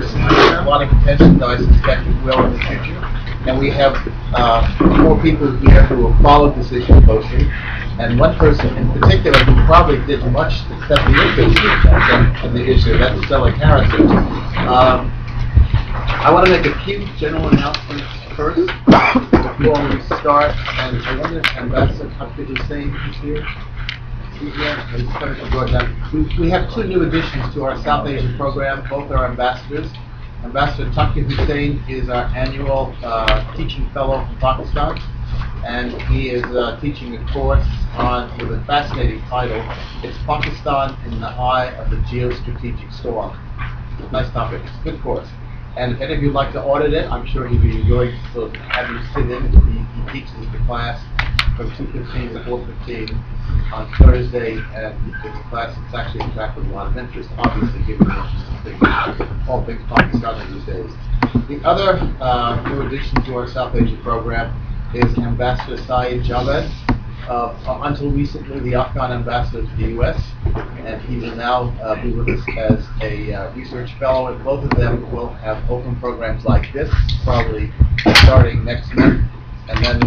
a lot of attention, though I suspect it will in the future. And we have 4 people here who have followed this issue closely, and one person in particular who probably did much to set the interest in the issue. That's Stella Harrison. I want to make a few general announcements first before we start. And I wonder if Ambassador Hopkins is here. He's coming from Georgia. We have 2 new additions to our South Asia program. Both are ambassadors. Ambassador Taki Hussain is our annual teaching fellow from Pakistan, and he is teaching a course with a fascinating title. It's Pakistan in the Eye of the Geostrategic Storm. Nice topic. It's a good course. And if any of you would like to audit it, I'm sure he'd be enjoying to have you sit in. He teaches the class from 2:15 to 4:15 on Thursday, and it's a class that's actually attracted a lot of interest, obviously, given the all things Pakistani these days. The other new addition to our South Asia program is Ambassador Syed Javed, until recently the Afghan ambassador to the U.S., and he will now be with us as a research fellow, and both of them will have open programs like this, probably starting next month, and then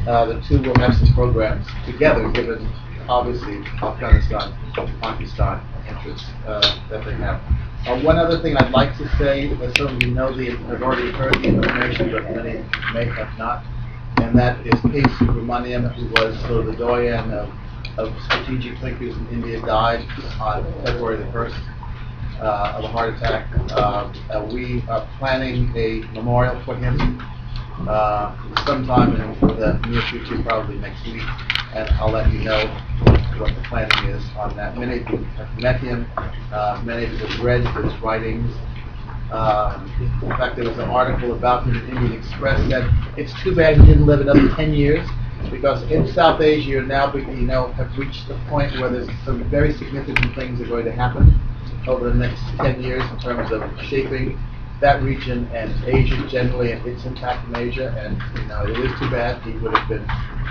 the 2 will have some programs together, given obviously Afghanistan and Pakistan interests that they have. One other thing I'd like to say, some of you know have already heard the information, but many may have not, and that is K. Subramaniam, who was sort of the doyen of strategic thinkers in India, died on February the 1st of a heart attack. We are planning a memorial for him sometime in the near future, probably next week, and I'll let you know what the planning is on that. Many of you have met him, many of you have read his writings. In fact, there was an article about him in Indian Express that it's too bad he didn't live another 10 years, because in South Asia you now have reached the point where there's some very significant things are going to happen over the next 10 years in terms of shaping that region and Asia generally and its impact in Asia. And it is too bad. He would have been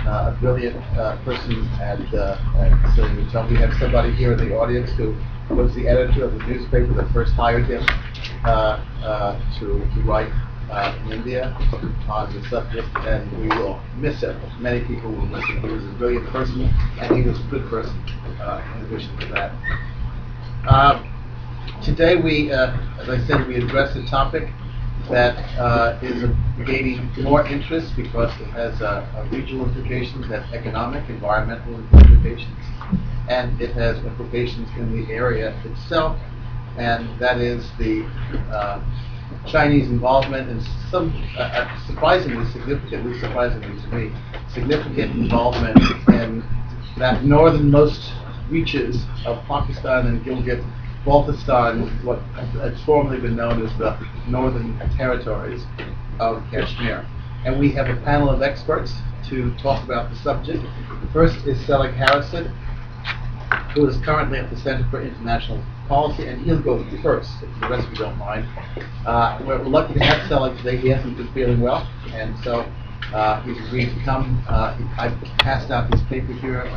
a brilliant person at studying himself. We have somebody here in the audience who was the editor of the newspaper that first hired him to write in India on the subject, and we will miss him. Many people will miss him. He was a brilliant person, and he was a good person in addition to that. Today we, as I said, we address a topic that is gaining more interest because it has regional implications, it has economic, environmental implications, and it has implications in the area itself, and that is the Chinese involvement in some surprisingly significant, at least surprisingly to me, significant involvement in that northernmost reaches of Pakistan and Gilgit Baltistan, what had formerly been known as the Northern Territories of Kashmir. And we have a panel of experts to talk about the subject. First is Stella Harrison, who is currently at the Center for International Policy, and he'll go first, if the rest of you don't mind. We're lucky to have Stella today. He hasn't been feeling well, and so he's agreed to come. I passed out his paper here,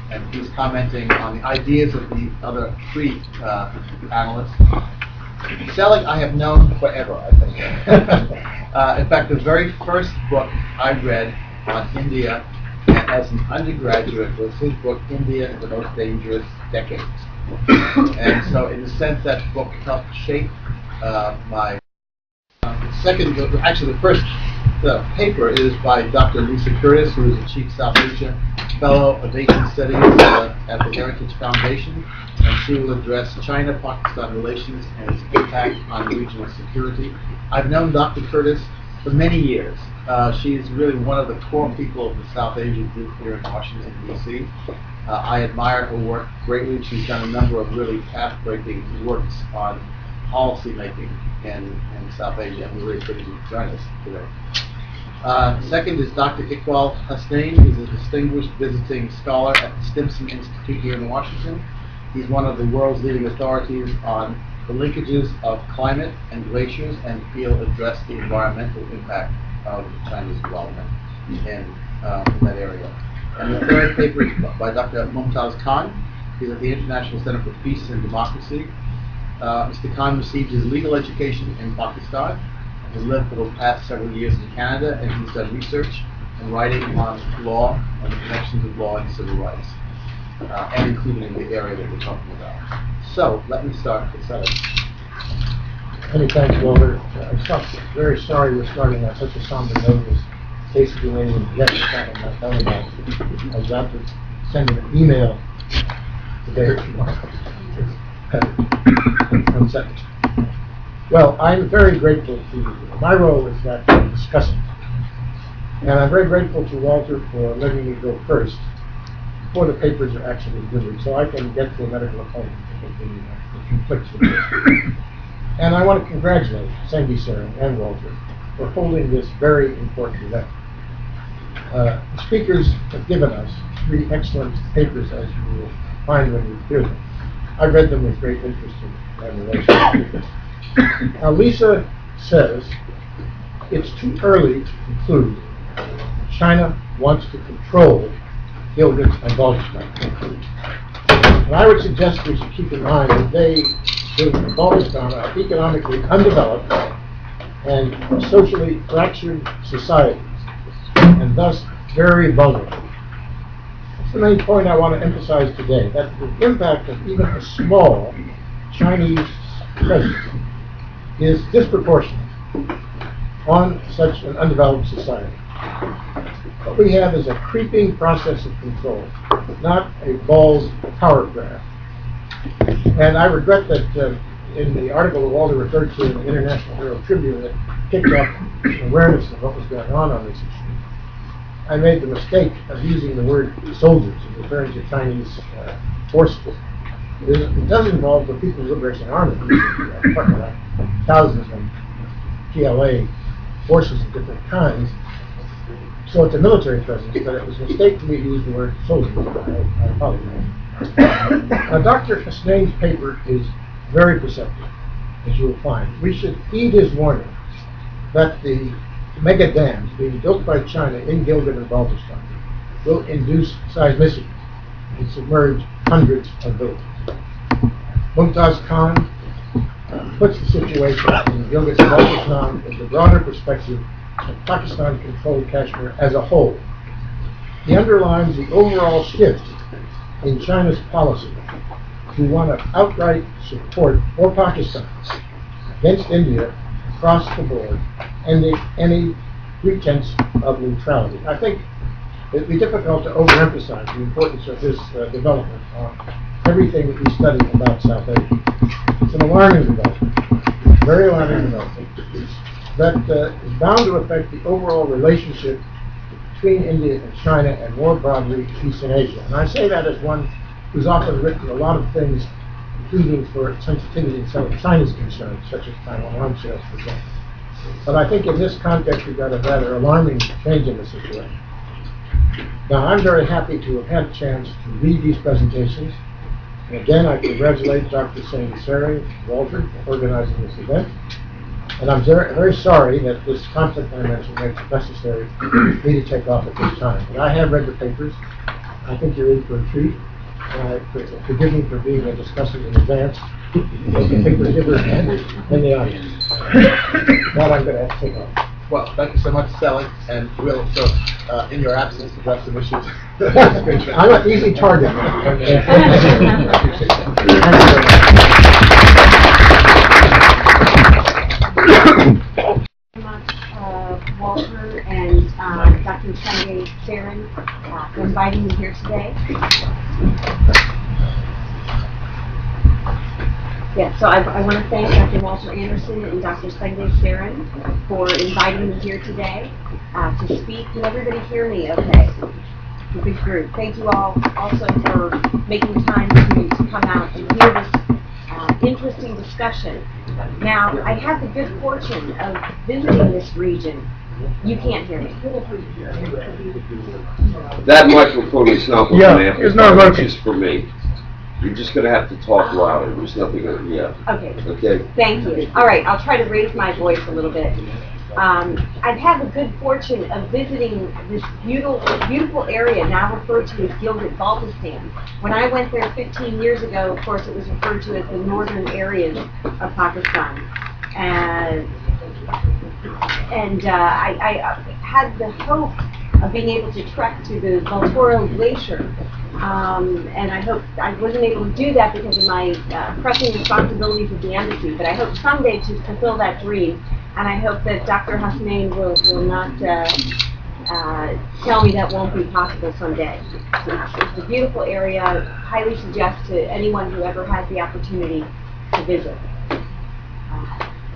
and he's commenting on the ideas of the other 3 panelists. Stella, I have known forever, I think. In fact, the very first book I read on India as an undergraduate was his book, India, the Most Dangerous Decades. And so, in a sense, that book helped shape my the first paper is by Dr. Lisa Curtis, who is the Chief South Asia Fellow of Asian Studies at the Heritage Foundation, and she will address China-Pakistan relations and its impact on regional security. I've known Dr. Curtis for many years. She's really one of the core people of the South Asia group here in Washington, D.C. I admire her work greatly. She's done a number of really path-breaking works on policy making in South Asia, and we're really pleased to join us today. Second is Dr. Iqbal Hussain, who's a distinguished visiting scholar at the Stimson Institute here in Washington. He's one of the world's leading authorities on the linkages of climate and glaciers, and he'll address the environmental impact of Chinese involvement in that area. And the third paper is by Dr. Mumtaz Khan. He's at the International Center for Peace and Democracy. Mr. Khan received his legal education in Pakistan, has lived for the past several years in Canada, and he's done research and writing on law, on the connections of law and civil rights, and including in the area that we're talking about. So, let me start with Senator. Many thanks, Walter. I'm very sorry we're starting on such a somber note as cases related to injection and not done about it. I was about to send an email today or tomorrow. One second. Well, I'm very grateful to you. My role is that of discussing. And I'm very grateful to Walter for letting me go first before the papers are actually delivered, so I can get to a medical appointment if it conflicts with this. And I want to congratulate Sandy Saren and Walter for holding this very important event. The speakers have given us 3 excellent papers, as you will find when you hear them. I read them with great interest and admiration. Now, Lisa says it's too early to conclude China wants to control Gilgit and Baltistan. And I would suggest we should keep in mind that Gilgit and Baltistan are economically undeveloped and socially fractured societies, and thus very vulnerable. That's the main point I want to emphasize today, that the impact of even a small Chinese presence is disproportionate on such an undeveloped society. What we have is a creeping process of control, not a bald power grab. And I regret that in the article that Walter referred to in the International Herald Tribune that picked up awareness of what was going on this issue, I made the mistake of using the word soldiers and referring to Chinese forces. It does involve the People's Liberation Army, talking about thousands of PLA forces of different kinds. So it's a military presence, but it was a mistake for me to use the word soldiers. I apologize. Now, Dr. Hasnain's paper is very perceptive, as you will find. We should heed his warning that the mega dams being built by China in Gilgit and Baltistan will induce seismicity and submerge hundreds of villages. Mumtaz Khan puts the situation in Gilgit and Baltistan in the broader perspective of Pakistan-controlled Kashmir as a whole. He underlines the overall shift in China's policy to want to outright support for Pakistan against India across the board and any pretense of neutrality. I think it would be difficult to overemphasize the importance of this development on everything that we study about South Asia. It's an alarming development, very alarming development, that is bound to affect the overall relationship between India and China and more broadly Eastern Asia. And I say that as one who's often written a lot of things pleading for sensitivity in some of China's concerns, such as Taiwan arms sales, for example. But I think in this context we've got a rather alarming change in the situation. Now, I'm very happy to have had a chance to read these presentations. And again, I congratulate Dr. Sandy Saren and Walter for organizing this event. And I'm very, very sorry that this conflict I mentioned makes it necessary for me to take off at this time. But I have read the papers. I think you're in for a treat. And forgive me for being a discussant in advance. Because the paper giver in the audience. Now I'm going to have to take off. Well, thank you so much, Sally, and we'll, so, in your absence, address some issues. I'm an easy target. Thank you very much, Walter and Dr. Sandy Saren for inviting me here today. Yeah, so I want to thank Dr. Walter Anderson and Dr. Sandy Saren for inviting me here today to speak. Can everybody hear me okay? Good group. Thank you all also for making time to come out and hear this interesting discussion. Now, I had the good fortune of visiting this region. You can't hear me. That microphone is not working. Yeah, it's not working. Just for me. You're just going to have to talk louder. There's nothing going to, yeah. Okay. Okay. Thank you. All right, I'll try to raise my voice a little bit. I've had the good fortune of visiting this beautiful area now referred to as Gilgit Baltistan. When I went there 15 years ago, of course, it was referred to as the northern areas of Pakistan. I had the hope of being able to trek to the Baltoro Glacier. And I hope I wasn't able to do that because of my pressing responsibilities at the embassy, but I hope someday to fulfill that dream. And I hope that Dr. Hussain will not tell me that won't be possible someday. It's a beautiful area. I highly suggest to anyone who ever has the opportunity to visit.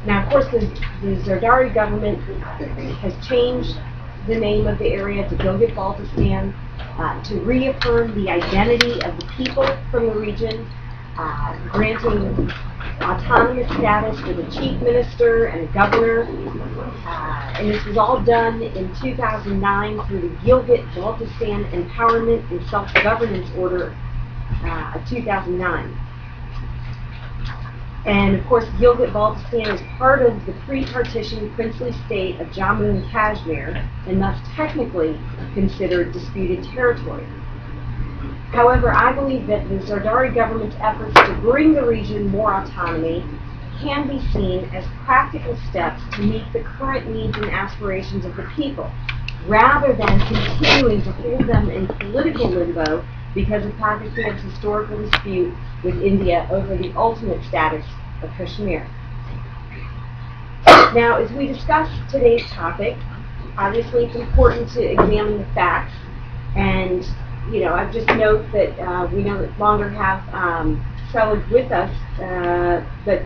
Now, of course, the Zardari government has changed the name of the area to Gilgit Baltistan to reaffirm the identity of the people from the region, granting autonomous status for the chief minister and a governor. And this was all done in 2009 through the Gilgit Baltistan Empowerment and Self-Governance Order of 2009. And of course, Gilgit Baltistan is part of the pre-partition princely state of Jammu and Kashmir, and thus technically considered disputed territory. However, I believe that the Zardari government's efforts to bring the region more autonomy can be seen as practical steps to meet the current needs and aspirations of the people, rather than continuing to hold them in political limbo because of Pakistan's historical dispute with India over the ultimate status of Kashmir. Now, as we discuss today's topic, obviously it's important to examine the facts, and I just note that we no longer have Selig with us, but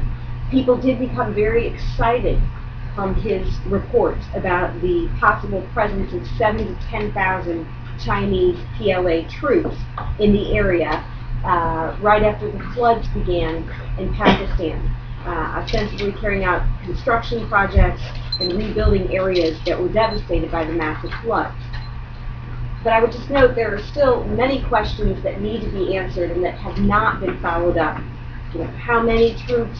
people did become very excited from his report about the possible presence of 7,000 to 10,000 Chinese PLA troops in the area right after the floods began in Pakistan, ostensibly carrying out construction projects and rebuilding areas that were devastated by the massive floods. But I would just note there are still many questions that need to be answered and that have not been followed up. How many troops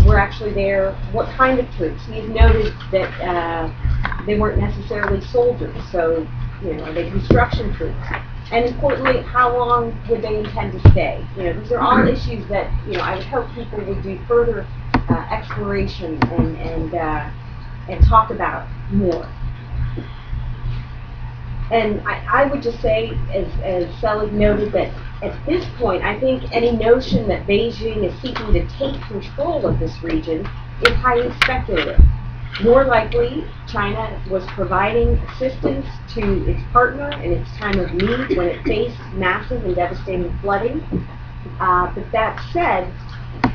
were actually there? What kind of troops? He's noted that they weren't necessarily soldiers, so are they construction troops? And importantly, how long would they intend to stay? These are all issues that I would hope people would do further exploration and talk about more. And I would just say, as Selig noted, that at this point, I think any notion that Beijing is seeking to take control of this region is highly speculative. More likely, China was providing assistance to its partner in its time of need when it faced massive and devastating flooding. But that said,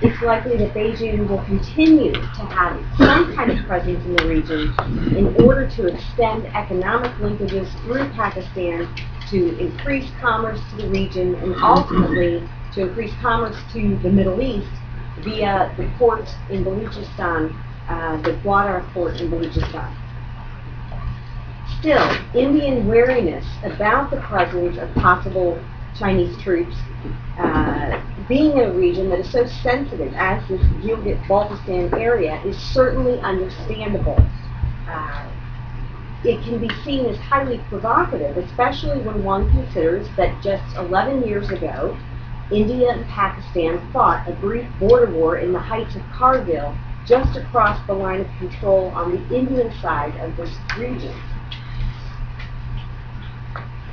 it's likely that Beijing will continue to have some kind of presence in the region in order to extend economic linkages through Pakistan to increase commerce to the region and ultimately to increase commerce to the Middle East via the port in Balochistan, the Gwadar port in Balochistan. Still, Indian wariness about the presence of possible Chinese troops being in a region that is so sensitive as this Gilgit Baltistan area is certainly understandable. It can be seen as highly provocative, especially when one considers that just 11 years ago, India and Pakistan fought a brief border war in the heights of Kargil just across the line of control on the Indian side of this region.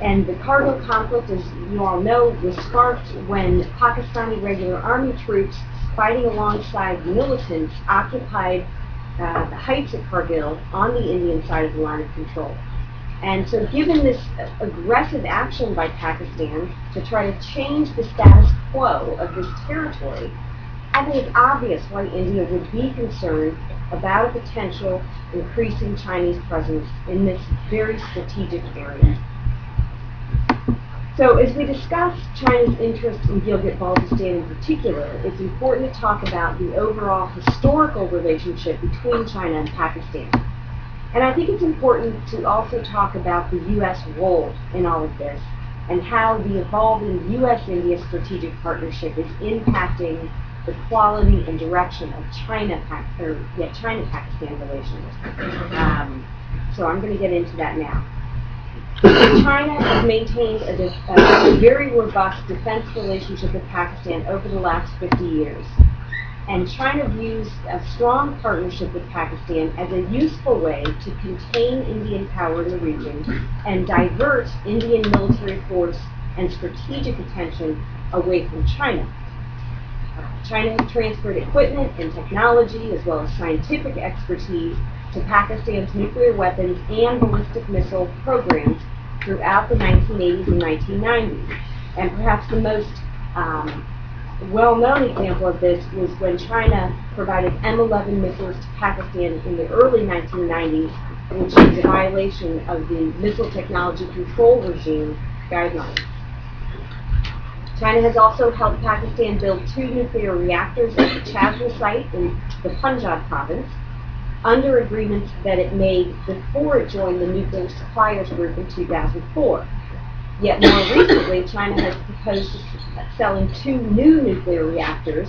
And the Kargil conflict, as you all know, was sparked when Pakistani regular army troops fighting alongside militants occupied the heights of Kargil on the Indian side of the line of control. And so given this aggressive action by Pakistan to try to change the status quo of this territory, I think it's obvious why India would be concerned about a potential increasing Chinese presence in this very strategic area. So as we discuss China's interest in Gilgit-Baltistan in particular, it's important to talk about the overall historical relationship between China and Pakistan. And I think it's important to also talk about the U.S. role in all of this and how the evolving U.S.-India strategic partnership is impacting quality and direction of China-Pakistan relations. So I'm going to get into that now. China has maintained a very robust defense relationship with Pakistan over the last 50 years. And China views a strong partnership with Pakistan as a useful way to contain Indian power in the region and divert Indian military force and strategic attention away from China. China has transferred equipment and technology as well as scientific expertise to Pakistan's nuclear weapons and ballistic missile programs throughout the 1980s and 1990s. And perhaps the most well-known example of this was when China provided M11 missiles to Pakistan in the early 1990s, which is a violation of the Missile Technology Control Regime guidelines. China has also helped Pakistan build 2 nuclear reactors at the Chasma site in the Punjab province, under agreements that it made before it joined the Nuclear Suppliers Group in 2004. Yet more recently, China has proposed selling 2 new nuclear reactors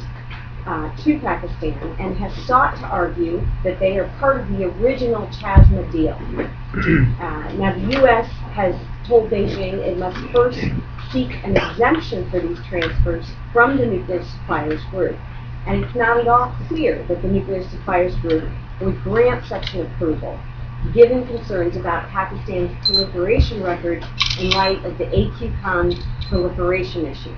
to Pakistan and has sought to argue that they are part of the original Chasma deal. Now, the U.S. has told Beijing it must first seek an exemption for these transfers from the Nuclear Suppliers Group. And it's not at all clear that the Nuclear Suppliers Group would grant such an approval, given concerns about Pakistan's proliferation record in light of the AQCOM proliferation issue.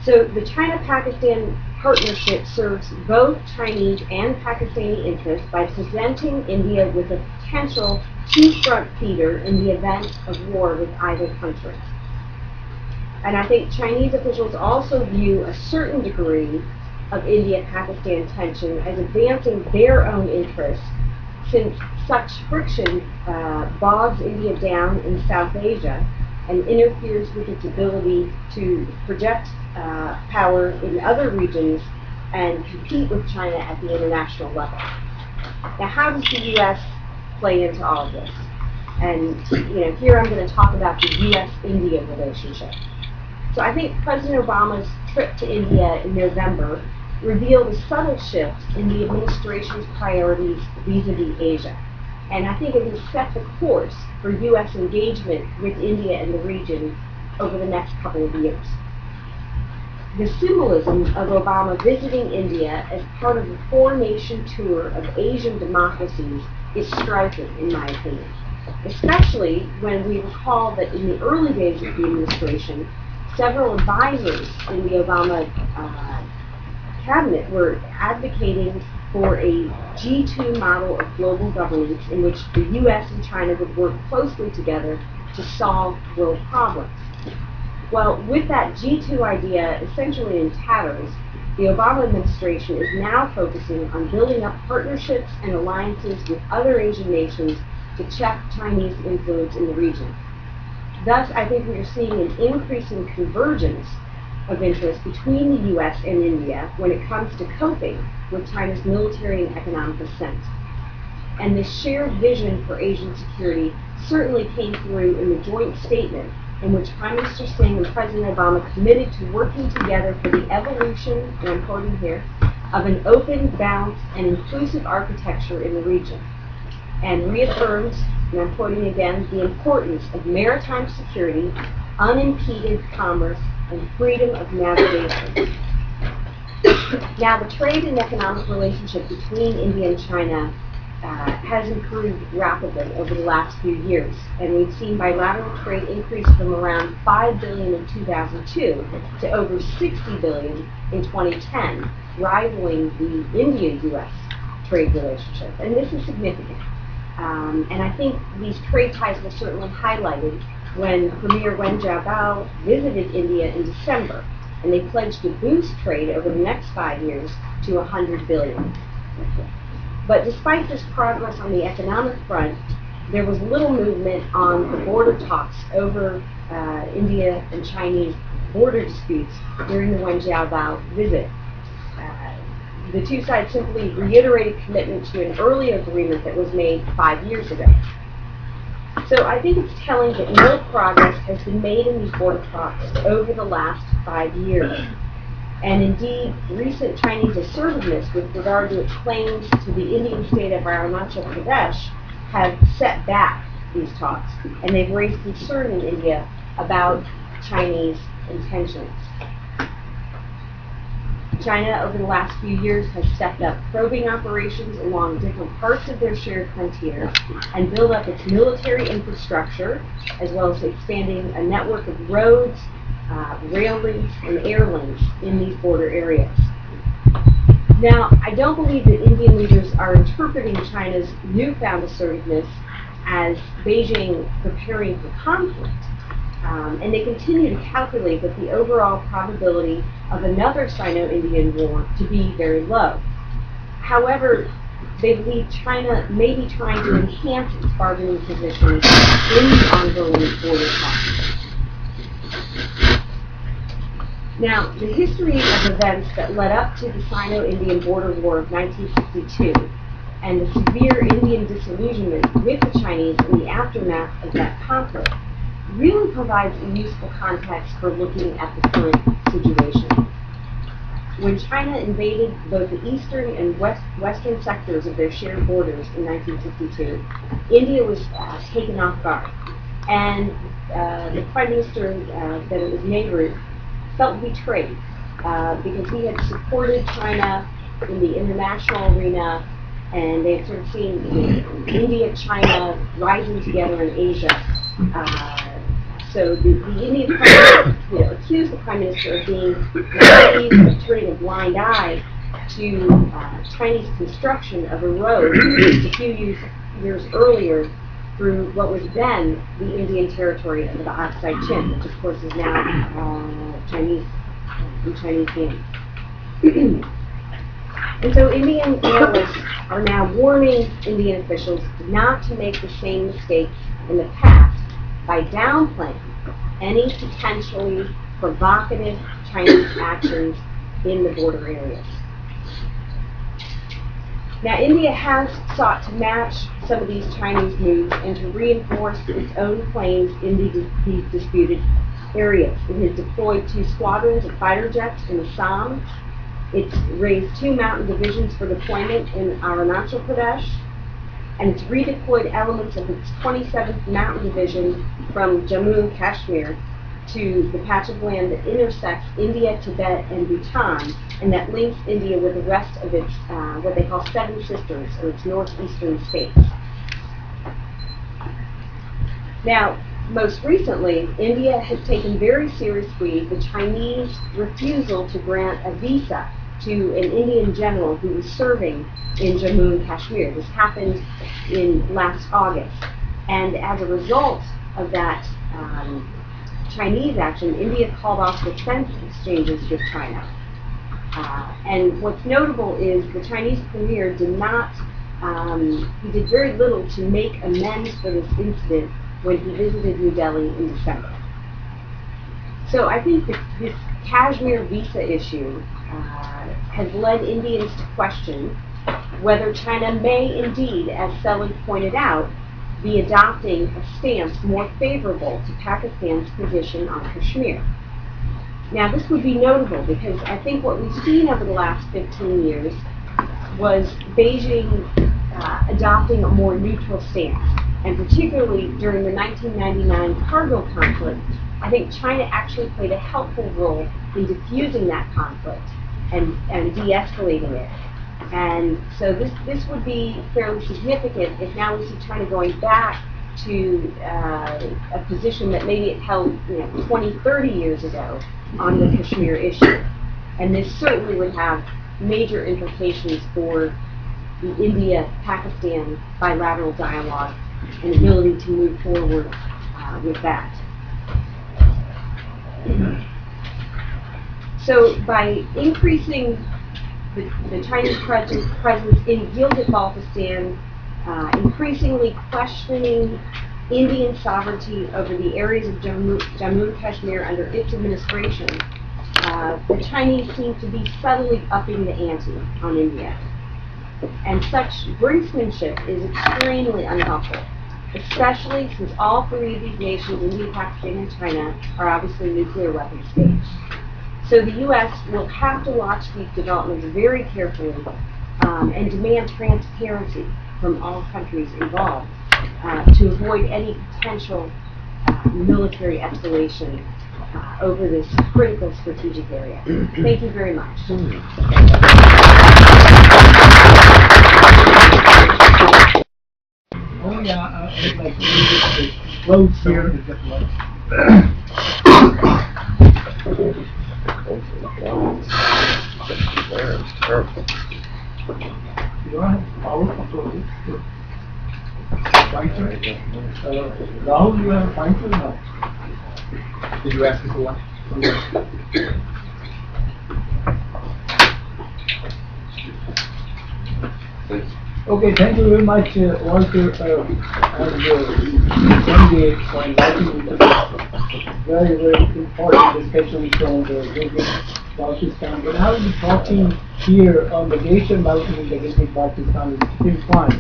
So the China-Pakistan partnership serves both Chinese and Pakistani interests by presenting India with a potential two-front theater in the event of war with either country. And I think Chinese officials also view a certain degree of India-Pakistan tension as advancing their own interests, since such friction bogs India down in South Asia and interferes with its ability to project power in other regions and compete with China at the international level. Now, how does the U.S. play into all of this? And here I'm going to talk about the U.S.-India relationship. So I think President Obama's trip to India in November revealed a subtle shift in the administration's priorities vis-a-vis Asia. And I think it has set the course for U.S. engagement with India and the region over the next couple of years. The symbolism of Obama visiting India as part of a 4-nation tour of Asian democracies is striking, in my opinion, especially when we recall that in the early days of the administration, several advisors in the Obama cabinet were advocating for a G2 model of global governance in which the U.S. and China would work closely together to solve world problems. Well, with that G2 idea essentially in tatters, the Obama administration is now focusing on building up partnerships and alliances with other Asian nations to check Chinese influence in the region. Thus, I think we are seeing an increasing convergence of interest between the U.S. and India when it comes to coping with China's military and economic ascent. And this shared vision for Asian security certainly came through in the joint statement in which Prime Minister Singh and President Obama committed to working together for the evolution, and I'm quoting here, of an open, balanced, and inclusive architecture in the region, and reaffirmed, and I'm quoting again, the importance of maritime security, unimpeded commerce, and freedom of navigation. Now, the trade and economic relationship between India and China has improved rapidly over the last few years, and we've seen bilateral trade increase from around $5 billion in 2002 to over $60 billion in 2010, rivaling the India-U.S. trade relationship. And this is significant. And I think these trade ties were certainly highlighted when Premier Wen Jiabao visited India in December, and they pledged to boost trade over the next 5 years to $100 billion. But despite this progress on the economic front, there was little movement on the border talks over India and Chinese border disputes during the Wen Jiabao visit. The two sides simply reiterated commitment to an earlier agreement that was made 5 years ago. So I think it's telling that no progress has been made in these border talks over the last 5 years. And indeed, recent Chinese assertiveness with regard to its claims to the Indian state of Arunachal Pradesh have set back these talks, and they've raised concern in India about Chinese intentions. China, over the last few years, has stepped up probing operations along different parts of their shared frontier and built up its military infrastructure, as well as expanding a network of roads, rail links, and air links in these border areas. Now, I don't believe that Indian leaders are interpreting China's newfound assertiveness as Beijing preparing for conflict. And they continue to calculate that the overall probability of another Sino-Indian war to be very low. However, they believe China may be trying to enhance its bargaining position in the ongoing border talks. Now, the history of events that led up to the Sino-Indian border war of 1962 and the severe Indian disillusionment with the Chinese in the aftermath of that conflict really provides a useful context for looking at the current situation. When China invaded both the eastern and western sectors of their shared borders in 1962, India was taken off guard. And the Prime Minister that it was neighboring felt betrayed because he had supported China in the international arena, and they had sort of seen India, China rising together in Asia. So the Indian Prime Minister, accused the Prime Minister of being naive, of turning a blind eye to Chinese construction of a road just a few years earlier through what was then the Indian territory of the Aksai Chin, which of course is now Chinese hands. And so Indian analysts are now warning Indian officials not to make the same mistakes in the past by downplaying any potentially provocative Chinese actions in the border areas. Now, India has sought to match some of these Chinese moves and to reinforce its own claims in these disputed areas. It has deployed 2 squadrons of fighter jets in Assam. It's raised 2 mountain divisions for deployment in Arunachal Pradesh, and it's redeployed elements of its 27th Mountain Division from Jammu and Kashmir to the patch of land that intersects India, Tibet, and Bhutan, and that links India with the rest of its, what they call 7 sisters, or its northeastern states. Now, most recently, India has taken very seriously the Chinese refusal to grant a visa to an Indian general who was serving in Jammu and Kashmir. This happened in last August. And as a result of that Chinese action, India called off defense exchanges with China. And what's notable is the Chinese premier did not, he did very little to make amends for this incident when he visited New Delhi in December. So I think that this Kashmir visa issue has led Indians to question whether China may indeed, as Selig pointed out, be adopting a stance more favorable to Pakistan's position on Kashmir. Now, this would be notable because I think what we've seen over the last 15 years was Beijing adopting a more neutral stance. And particularly during the 1999 Kargil conflict, I think China actually played a helpful role in diffusing that conflict and de-escalating it. And so this would be fairly significant if now we see China going back to a position that maybe it held 20, 30 years ago on the Kashmir issue. And this certainly would have major implications for the India-Pakistan bilateral dialogue and ability to move forward with that. So by increasing the Chinese presence in Gilgit Baltistan, increasingly questioning Indian sovereignty over the areas of Jammu and Kashmir under its administration, the Chinese seem to be subtly upping the ante on India. And such brinksmanship is extremely unhelpful, especially since all 3 of these nations, India, Pakistan, and China, are obviously nuclear weapon states. So the U.S. will have to watch these developments very carefully and demand transparency from all countries involved to avoid any potential military escalation over this critical strategic area. Thank you very much. Oh yeah, I'd like to close here. You don't have power control it. Pointer? Rahul, you have a pointer now? Did you ask me for one? Okay, thank you very much, Walter, and Sanjay for inviting me to this very, very important discussion from the Gilgit Baltistan. But I will be talking here on the glacier mountain in the Gilgit Baltistan, which is fine.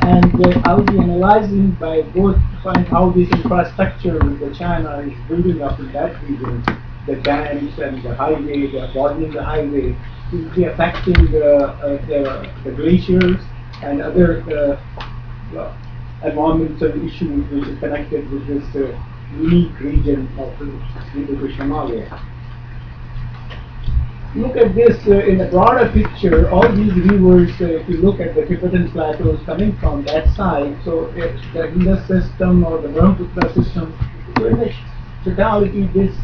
And I will be analyzing by both find how this infrastructure with China is building up in that region, the dams and the highway, the broadening the highway, will be affecting the glaciers and other environmental issues which is connected with this unique region of the Himalaya. Look at this in a broader picture. All these rivers, if you look at the Tibetan plateaus coming from that side, so the Indus system or the Brahmaputra system, so in the totality, this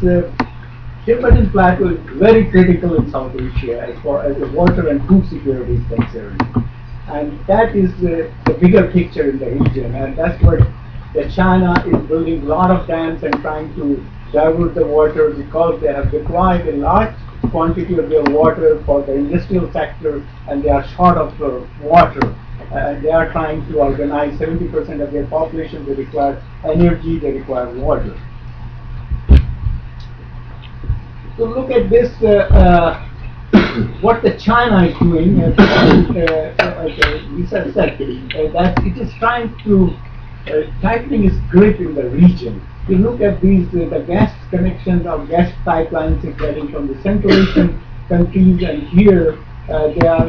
Tibetan plateau is very critical in South Asia as far as the water and food security is concerned. And that is the bigger picture in the region, and that's what China is building a lot of dams and trying to divert the water because they have deployed a large quantity of their water for the industrial sector and they are short of water. They are trying to organize 70% of their population. They require energy, they require water. So look at this, what the China is doing, as Lisa said, that it is trying to tightening its grip in the region. You look at these, the gas connections or gas pipelines is getting from the Central Asian countries, and here they are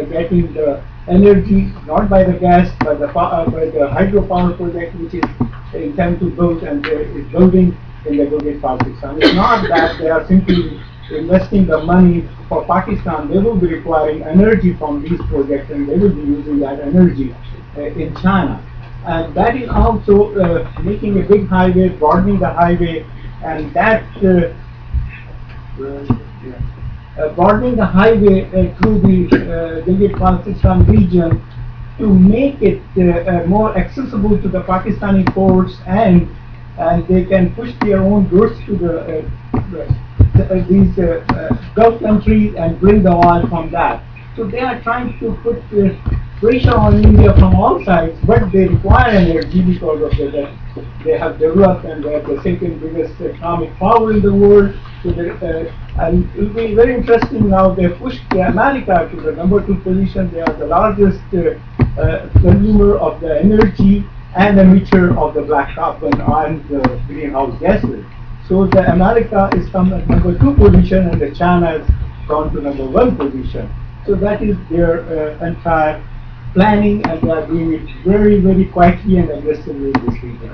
getting the energy not by the gas but by the hydropower project which is intended to build and is building in the Gilgit Baltistan. It's not that they are simply investing the money for Pakistan. They will be requiring energy from these projects and they will be using that energy in China. And that is also making a big highway, broadening the highway, and that broadening the highway through the Gilgit Baltistan region to make it more accessible to the Pakistani ports, and they can push their own goods to these Gulf countries and bring the oil from that. So they are trying to put pressure on India from all sides, but they require energy because of that they have developed and they are the second biggest economic power in the world. So and it will be very interesting now. They pushed America to the #2 position. They are the largest consumer of the energy and emitter of the black carbon and greenhouse gases. So the America is come at #2 position and the China has gone to #1 position. So that is their entire planning, and they are doing it very, very quietly and aggressively in this region.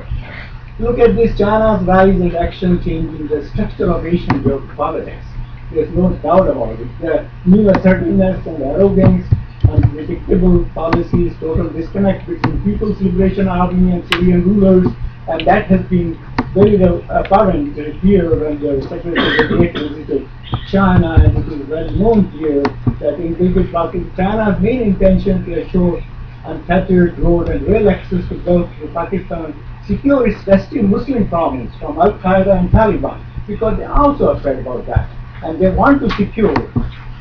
Look at this China's rise and action changing the structure of Asian geopolitics. There's no doubt about it. The new assertiveness and arrogance, unpredictable policies, total disconnect between People's Liberation Army and civilian rulers, and that has been very apparent here when the Secretary of State visited China, and it is well known here that in Gilgit Baltistan, China's main intention to assure unfettered road and rail access to Gulf to Pakistan, secure its Western Muslim province from Al Qaeda and Taliban, because they are also afraid about that, and they want to secure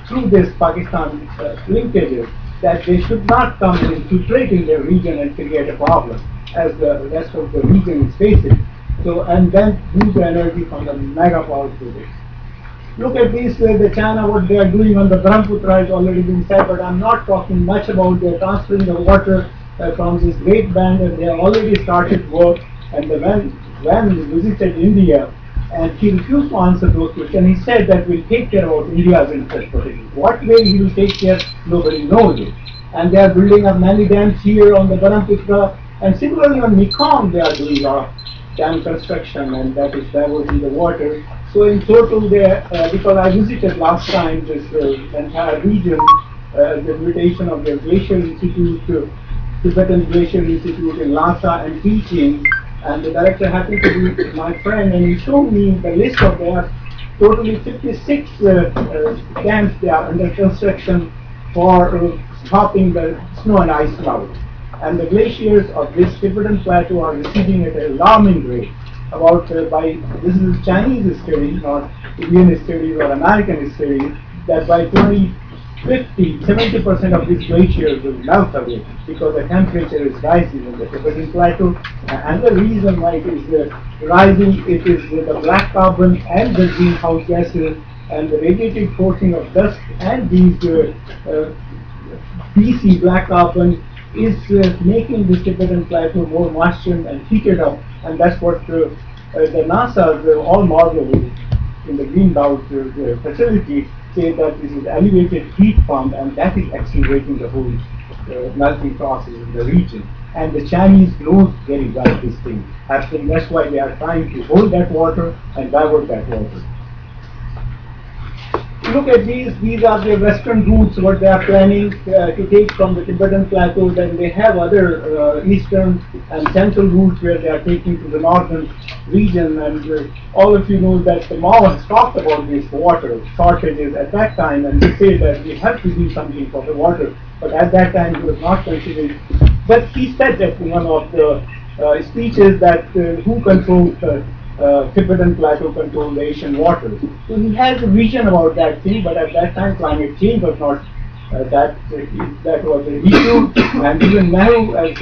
through this Pakistan linkages that they should not come and infiltrate in their region and create a problem as the rest of the region is facing. So, and then use the energy from the mega power projects. Look at this, the China, what they are doing on the Brahmaputra has already been said, but I'm not talking much about their transferring the water from this great band, and they have already started work. And when we visited India, And he refused to answer those questions. He said that we'll take care about India's interest protection. What way he will take care, nobody knows it. And they are building up many dams here on the Brahmaputra, and similarly on Mekong they are doing a lot of dam construction, and that is diverting the water. So in total, because I visited last time this entire region, the invitation of the Glacier Institute, Tibetan Glacier Institute in Lhasa and Beijing, and the director happened to be my friend, and he showed me the list of their totally 56 dams they are under construction for stopping the snow and ice melt. And the glaciers of this Tibetan plateau are receding at an alarming rate. This is Chinese study, not Indian studies or American studies, that by 2050, 70% of these glaciers will melt away because the temperature is rising in the Tibetan plateau. And the reason why it is rising, it is the black carbon and the greenhouse gases and the radiative forcing of dust and these BC black carbon is making this Tibetan plateau more moistened and heated up, and that's what the NASA's all models in the greenhouse facility say that this is elevated heat pump, and that is accelerating the whole melting process in the region. And the Chinese knows very well this thing happening. That's why they are trying to hold that water and divert that water. Look at these are the western routes what they are planning to take from the Tibetan plateau. Then they have other eastern and central routes where they are taking to the northern region. And all of you know that the Mao has talked about these water shortages at that time, and they say that we have to do something for the water. But at that time he was not considering. But he said that in one of the speeches that who controls Tibetan plateau control the Asian waters. So he has a vision about that thing, but at that time climate change was not that was an issue. And even now, as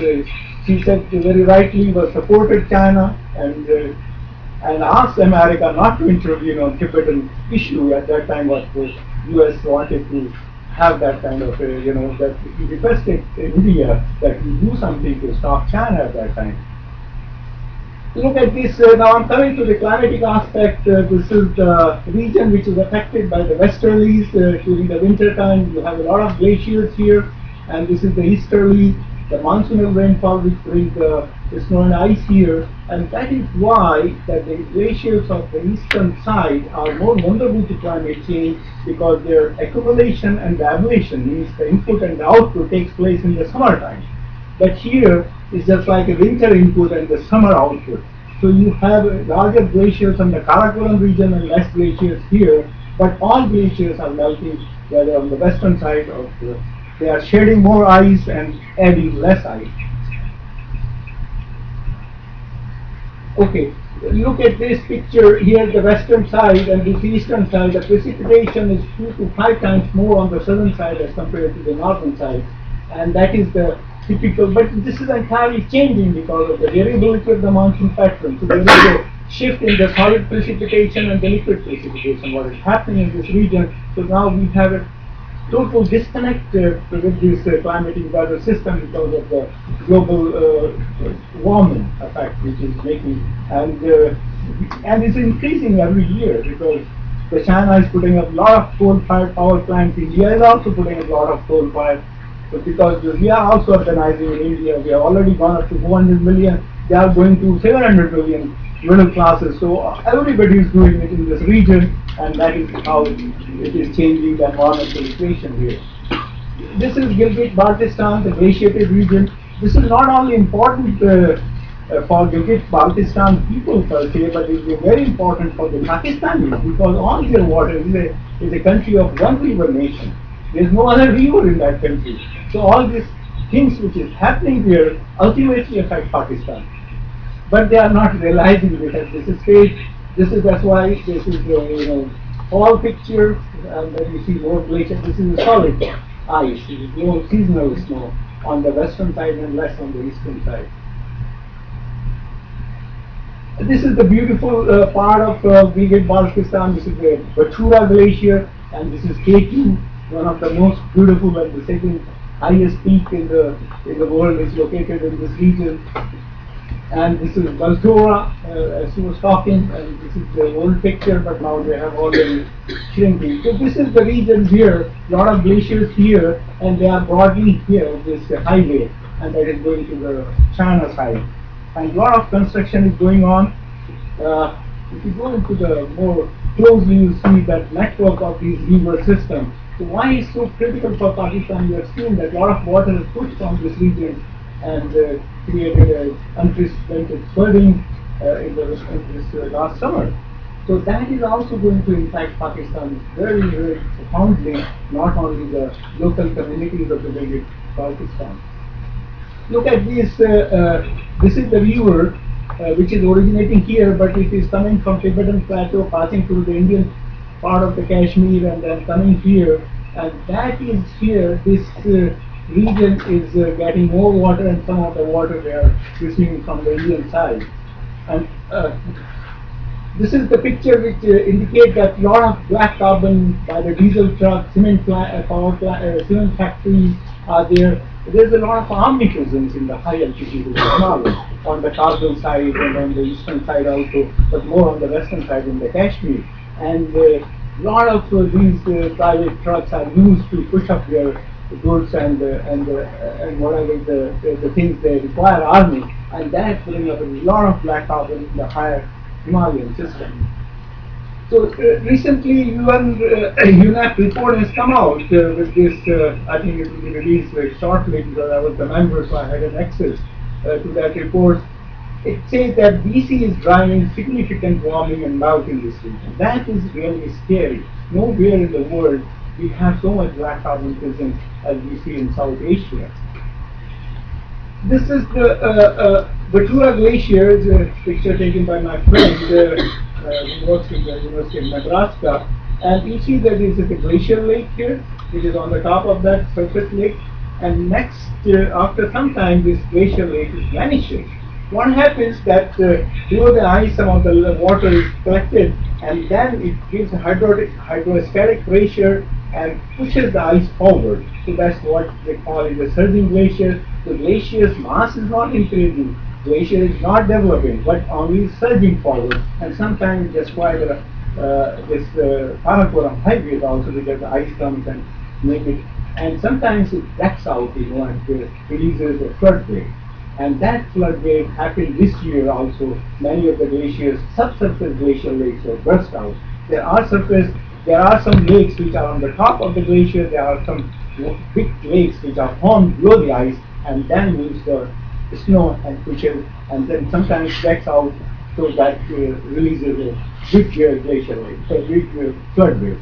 she said very rightly, was supported China and asked America not to intervene on Tibetan issue. At that time, what the U.S. wanted to have that kind of that he requested India that we do something to stop China at that time. Look at this, now I'm coming to the climatic aspect. This is the region which is affected by the westerlies during the winter time. You have a lot of glaciers here, and this is the easterly, the monsoonal rainfall which brings the snow and ice here, and that is why that the glaciers of the eastern side are more vulnerable to climate change, because their accumulation and the ablation, means the input and the output, takes place in the summertime. But here is just like a winter input and the summer output. So you have larger glaciers on the Karakoram region and less glaciers here, but all glaciers are melting, whether on the western side or they are shedding more ice and adding less ice. Okay, look at this picture here, the western side and this eastern side. The precipitation is 2 to 5 times more on the southern side as compared to the northern side, and that is the typical, but this is entirely changing because of the variability of the monsoon pattern. So there is a shift in the solid precipitation and the liquid precipitation, what is happening in this region. So now we have a total disconnect with this climatic weather system because of the global warming effect which is making, and it's increasing every year because the China is putting up a lot of coal-fired power plants. India is also putting up a lot of coal-fired. But because we are also urbanizing in India, we have already gone up to 400 million, they are going to 700 million middle classes. So everybody is doing it in this region, and that is how it is changing the environmental equation here. This is Gilgit Baltistan, the glaciated region. This is not only important for Gilgit Baltistan people per se, but it is very important for the Pakistanis because all their water is a country of one river nation. There is no other river in that country. So all these things which is happening there ultimately affect Pakistan. But they are not realizing it at this stage. That's why this is the fall picture, and then you see more glacier. This is a solid ice. There is no seasonal snow on the western side and less on the eastern side. This is the beautiful part of Gilgit Baltistan. This is the Bachura Glacier, and this is K2. One of the most beautiful and the second highest peak in the world is located in this region. And this is Baltora, as he was talking, and this is the old picture, but now they have already shrinking. So this is the region here, lot of glaciers here, and they are broadly here, this highway, and that is going to the China side. And lot of construction is going on. If you go into the more closely, you see that network of these river systems. So why is so critical for Pakistan? You have seen that a lot of water is pushed from this region and created an unprecedented flooding in this last summer. So that is also going to impact Pakistan very, very profoundly, not only the local communities of the Gilgit Baltistan. Look at this, this is the river which is originating here, but it is coming from Tibetan Plateau, passing through the Indian part of the Kashmir and then coming here, and that is here, this region is getting more water, and some of the water they are receiving from the Indian side. And this is the picture which indicates that a lot of black carbon by the diesel truck, cement cement factories are there. There's a lot of army prisons in the high altitude of Himalaya, on the Karbala side and on the eastern side also, but more on the western side in the Kashmir. And a lot of these private trucks are used to push up their goods and whatever the things they require army, and that brings up a lot of black carbon in the higher Himalayan system. So recently UNEP report has come out with this, I think it will be released very shortly because I was the member, so I had an access to that report. It says that BC is driving significant warming and drought in this region. That is really scary. Nowhere in the world we have so much black carbon present as we see in South Asia. This is the Batura Glacier, picture taken by my friend who works in the University of Nebraska. And you see that this is a glacier lake here, which is on the top of that surface lake. And next, after some time, this glacier lake is vanishing. What happens that below the ice, some of the water is collected, and then it gives a hydrostatic pressure and pushes the ice forward. So that's what they call it a surging glacier. The glacier's mass is not increasing, glacier is not developing, but only surging forward. And sometimes it destroys this Karakoram highway also, because the ice comes and make it, and sometimes it backs out, and releases a flood wave. And that flood wave happened this year also. Many of the glaciers, subsurface glacial lakes, were burst out. There are some lakes which are on the top of the glacier. There are some big lakes which are formed below the ice, and then moves the snow and pushes, and then sometimes backs out, so that releases a big glacial lake, so big flood wave.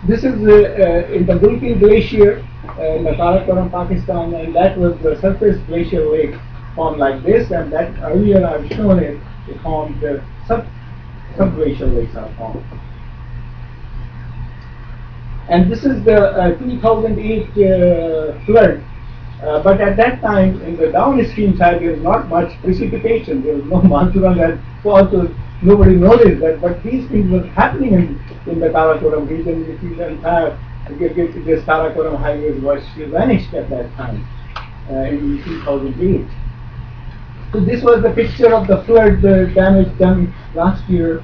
This is in the Gilgit Glacier in the Karakoram, Pakistan, and that was the surface glacial lake formed like this, and that earlier I've shown it formed subglacial lakes are formed. And this is the 2008 flood, but at that time in the downstream side there was not much precipitation, there was no monsoon that fall, so nobody noticed that, but these things were happening in the Karakoram region. You see the entire this Karakoram highway was vanished at that time in 2008. So this was the picture of the flood damage done last year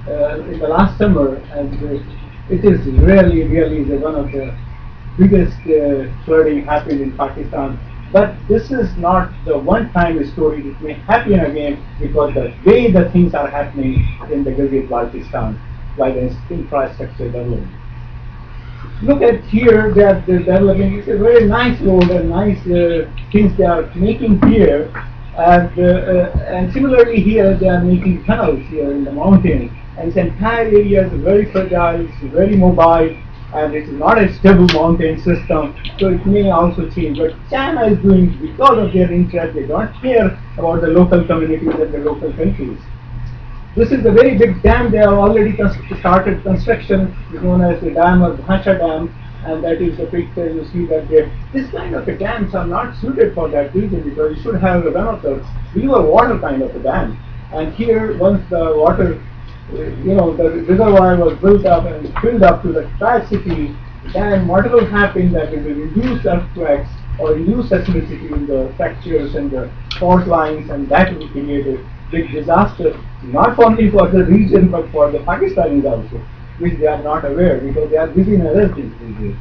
in the last summer, and it is really one of the biggest flooding happened in Pakistan. But this is not the one-time story. It may happen again because the way the things are happening in the Gilgit Baltistan by the infrastructure development. Look at here that they're developing. It's a very nice road and nice things they are making here, and similarly here they are making tunnels here in the mountain. And this entire area is very fragile, it's very mobile, and it's not a stable mountain system, so it may also change. But China is doing, because of their interest, they don't care about the local communities and the local countries. This is a very big dam. They have already started construction. It's known as the dam of Bhacha Dam, and that is the picture. You see that this kind of dams are not suited for that region, because you should have one of the river water kind of a dam. And here, once the water, the reservoir was built up and filled up to the capacity, then what will happen that it will reduce earthquakes or new seismicity in the fractures and the fault lines, and that will create a big disaster, not only for the region but for the Pakistanis also, which they are not aware because they are busy in other things these days.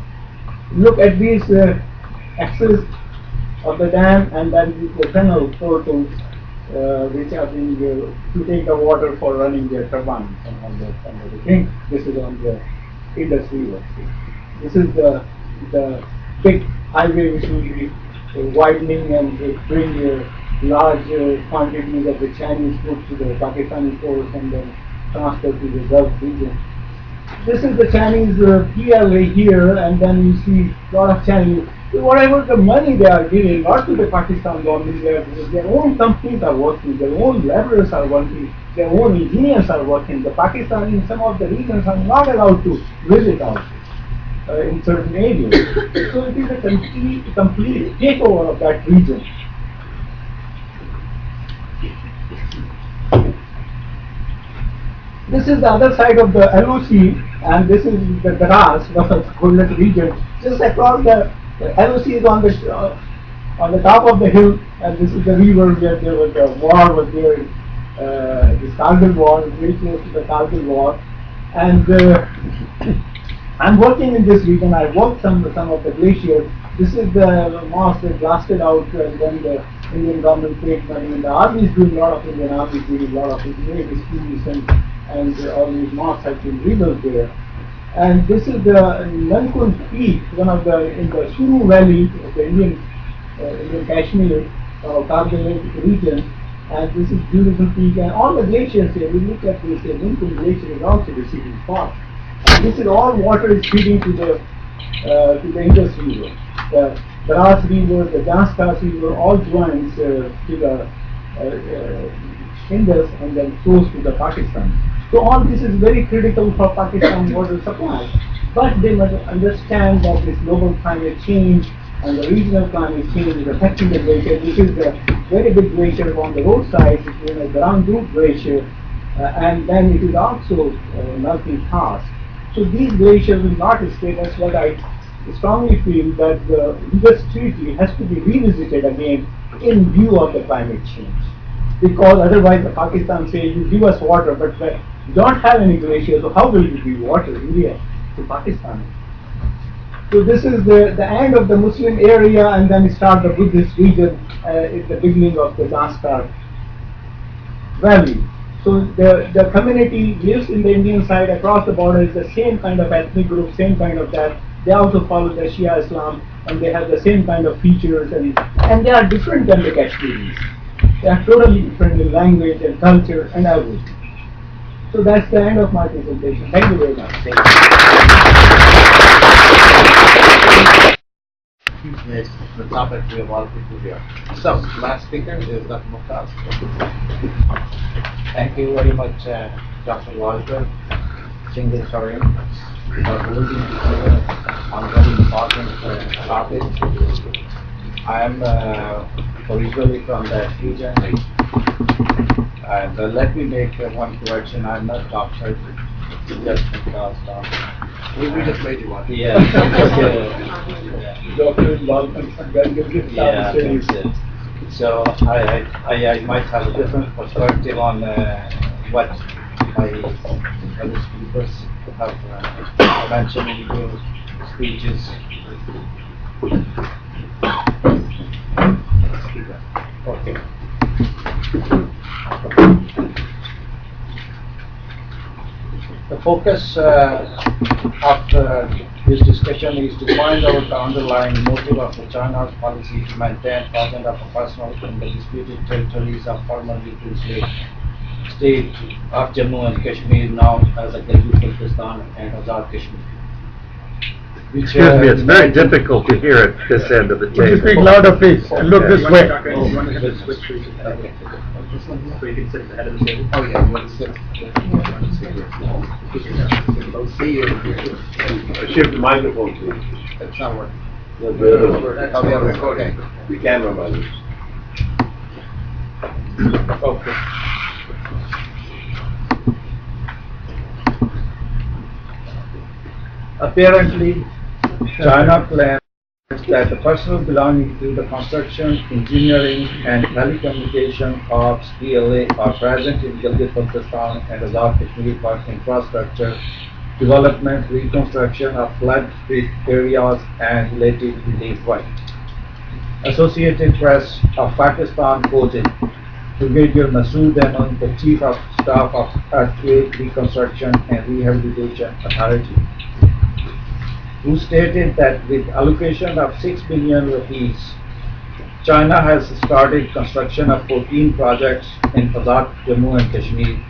Look at these axes of the dam, and then the tunnel portals which are being to take the water for running their turbines and all that kind of thing. This is on the Indus River. This is the big highway which will be widening and bring large quantities of the Chinese goods to the Pakistani ports and then transfer to the Gulf region. This is the Chinese PLA here, and then you see a lot of Chinese. Whatever the money they are giving, not to the Pakistan government, their own companies are working, their own laborers are working, their own engineers are working. The Pakistanis in some of the regions are not allowed to visit also in certain areas. So it is a complete takeover of that region. This is the other side of the LOC, and this is the Daras, the Gilgit region. Just across the LOC is on the top of the hill, and this is the river where there was the war was there. This Kargil war, very close to the Kargil war, and I'm working in this region. I worked some of the glaciers. This is the moss that blasted out, and then the Indian government paid money, and the army is doing a lot of Indian army is doing a lot of engineering schools, and all these mosques have been rebuilt there. And this is the Nankund Peak, one of the in the Suru Valley of the Indian Kashmir or Kargil region. And this is beautiful peak, and all the glaciers here. We look at this. The Nankund Glacier is also the city spot. And this is all water is feeding to the Indus River. The Ras River, the Janskas River, all joins to the Indus and then flows to the Pakistan. So all this is very critical for Pakistan water supply. But they must understand that this global climate change and the regional climate change is affecting the glacier. This is the very big glacier on the roadside, it's known as the Rangdut Glacier, and then it is also melting fast. So these glaciers will not stay. That's what I strongly feel, that the Indus Treaty has to be revisited again in view of the climate change. Because otherwise the Pakistan say, you give us water, but you don't have any glaciers, so how will you give water India to Pakistan? So this is the end of the Muslim area, and then start the Buddhist region at the beginning of the Zanskar Valley. So the community lives in the Indian side across the border, is the same kind of ethnic group, same kind of that. They also follow the Shia Islam, and they have the same kind of features, and they are different than the Kashmiris. They are totally different in language and culture and everything. So that's the end of my presentation. Thank you very much. It's the topic we have a lot of people here. So, last speaker is Dr. Mukhtar. Thank you very much, Dr. Walter, single historian, for holding this on very important topic. I am originally from that region, and let me make one correction. I'm not doctor, just because. We just made you one. Yeah. Dr. Baltistan, Yeah. So I might have a different perspective on what my other speakers have mentioned in their speeches. Okay. The focus of this discussion is to find out the underlying motive of the China's policy to maintain thousands of personnel in the disputed territories of formerly enslaved state of Jammu and Kashmir, now as a Gilgit Baltistan and Azad Kashmir. Excuse me, it's very difficult to hear at this end of the Would you table. speak louder, please, and look this way? Oh, yeah, you want to sit? They'll see you. Shift the microphone, please. It's not working. No, the other one. Oh, the other one, okay. The camera, man. Okay. Apparently, China claims that the personnel belonging to the construction, engineering, and telecommunication corps (PLA) are present in Gilgit Baltistan and Azad Kashmir for infrastructure development, reconstruction of flood-hit areas, and related relief work. Associated Press of Pakistan quoted Brigadier Masood Ahmed, the Chief of Staff of Earthquake Reconstruction and Rehabilitation Authority, who stated that with allocation of 6 billion rupees, China has started construction of 14 projects in Azad, Jammu and Kashmir,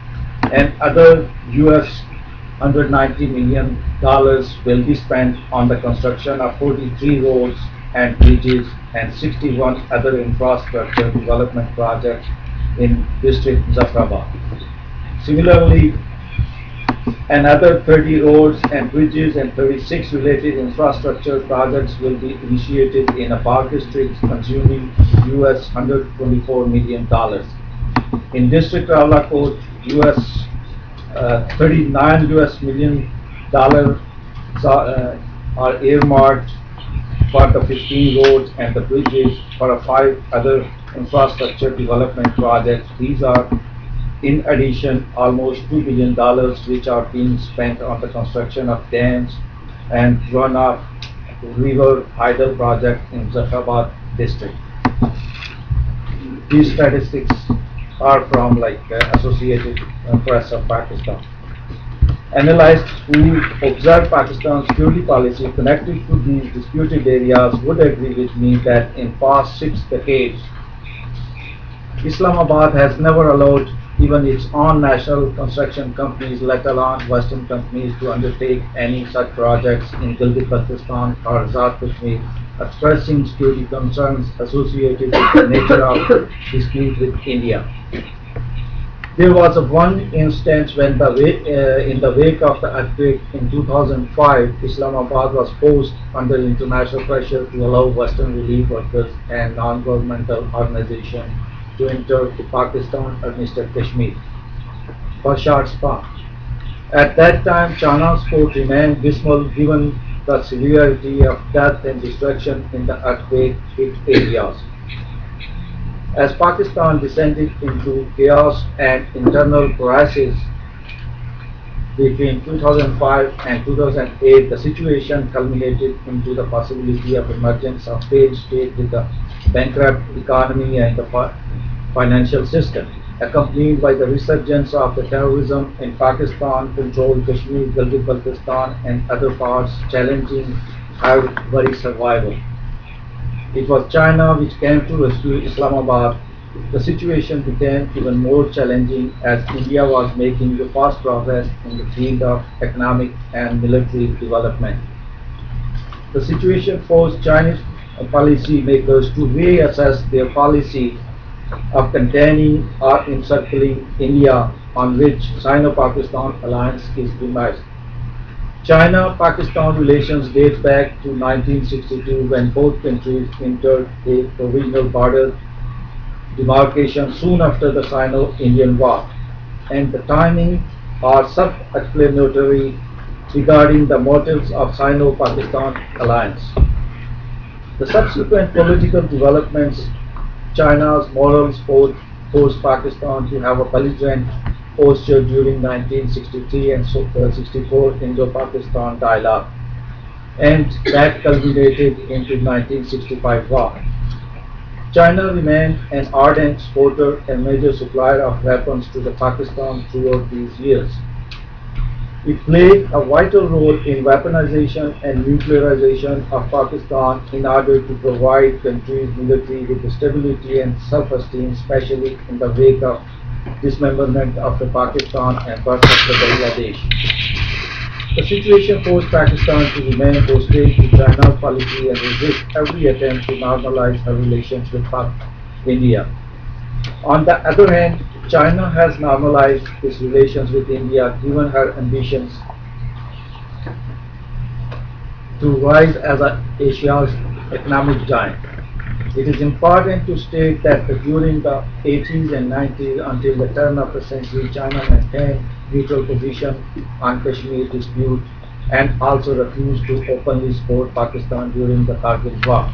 and other US $190 million will be spent on the construction of 43 roads and bridges and 61 other infrastructure development projects in district Zafrabad. Similarly, another 30 roads and bridges and 36 related infrastructure projects will be initiated in Abad district, consuming US $124 million. In District Rawalakot, US $39 million are earmarked for the 15 roads and the bridges for 5 other infrastructure development projects. These are in addition almost $2 billion which are being spent on the construction of dams and runoff river hydel project in Zafrabad district. These statistics are from Associated Press of Pakistan. Analysts who observe Pakistan's security policy connected to these disputed areas would agree with me that in past 6 decades, Islamabad has never allowed even its own national construction companies, let alone Western companies, to undertake any such projects in Gilgit Baltistan or Azad Kashmir, expressing security concerns associated with the nature of dispute with India. There was one instance when in the wake of the earthquake in 2005, Islamabad was forced under international pressure to allow Western relief workers and non-governmental organizations to enter Pakistan administered Kashmir for short span. At that time, China's support remained dismal given the severity of death and destruction in the earthquake-hit areas. As Pakistan descended into chaos and internal crisis between 2005 and 2008, the situation culminated into the possibility of emergence of failed state with a bankrupt economy and the financial system, accompanied by the resurgence of the terrorism in Pakistan-controlled Kashmir, Gilgit Baltistan, and other parts, challenging our very survival. It was China which came to rescue Islamabad. The situation became even more challenging as India was making fast progress in the field of economic and military development. The situation forced Chinese policy makers to reassess their policy of containing or encircling India, on which Sino-Pakistan alliance is premised. China-Pakistan relations date back to 1962 when both countries entered a provisional border demarcation soon after the Sino-Indian War, and the timing are self-explanatory regarding the motives of Sino-Pakistan alliance. The subsequent political developments, China's moral support forced Pakistan to have a belligerent posture during 1963 and 64 Indo-Pakistan dialogue, and that culminated into 1965 war. China remained an ardent supporter and major supplier of weapons to Pakistan throughout these years. It played a vital role in weaponization and nuclearization of Pakistan in order to provide country's military with stability and self-esteem, especially in the wake of dismemberment of Pakistan and birth of Bangladesh. The situation forced Pakistan to remain hostage to China's policy and resist every attempt to normalize her relations with India. On the other hand, China has normalized its relations with India given her ambitions to rise as Asia's economic giant. It is important to state that during the 80s and 90s until the turn of the century, China maintained neutral position on Kashmir dispute and also refused to openly support Pakistan during the Kargil war.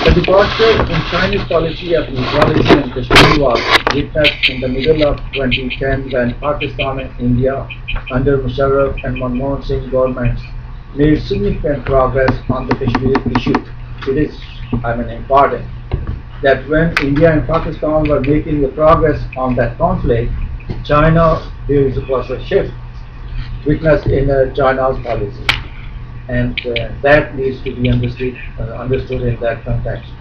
The departure in Chinese policy of neutrality in Kashmir was witnessed in the middle of 2010 when Pakistan and India, under Musharraf and Manmohan Singh governments, made significant progress on the Kashmir issue. It is, important that when India and Pakistan were making the progress on that conflict, China, there was a shift witnessed in China's policy, and that needs to be understood in that context.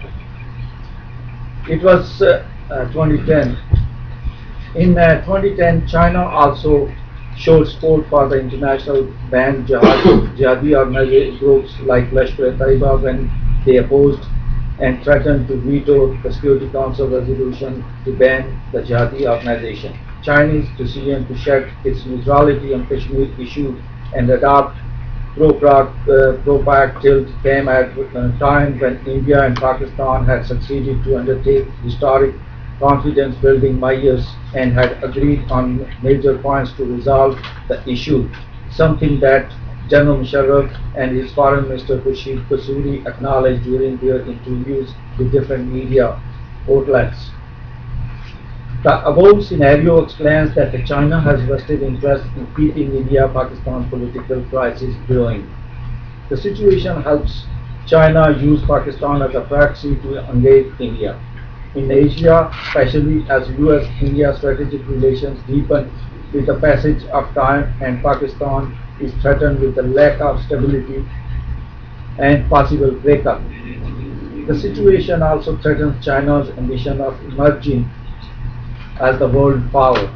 It was 2010. In 2010, China also showed support for the international banned jihadi organization groups like Lashkar-e-Taiba when they opposed and threatened to veto the Security Council resolution to ban the jihadi organization. Chinese decision to shed its neutrality on Kashmir issue and adopt pro-Pak tilt came at a time when India and Pakistan had succeeded to undertake historic confidence-building measures and had agreed on major points to resolve the issue, something that General Musharraf and his Foreign Minister Khurshid Kasuri acknowledged during their interviews with different media outlets. The above scenario explains that China has vested interest in keeping India-Pakistan political crisis growing. The situation helps China use Pakistan as a proxy to engage India. In Asia, especially as US-India strategic relations deepen with the passage of time and Pakistan is threatened with the lack of stability and possible breakup. The situation also threatens China's ambition of emerging as the world power.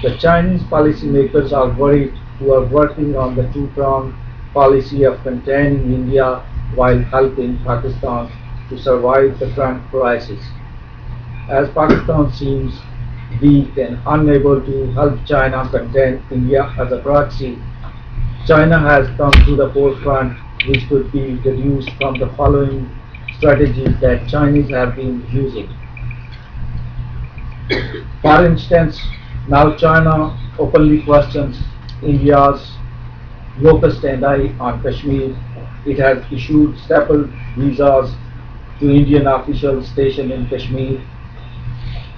The Chinese policymakers are worried who are working on the two-pronged policy of containing India while helping Pakistan to survive the current crisis. As Pakistan seems weak and unable to help China contain India as a proxy, China has come to the forefront, which could be deduced from the following strategies that Chinese have been using. For instance, now China openly questions India's locus standi on Kashmir. It has issued stapled visas to Indian officials stationed in Kashmir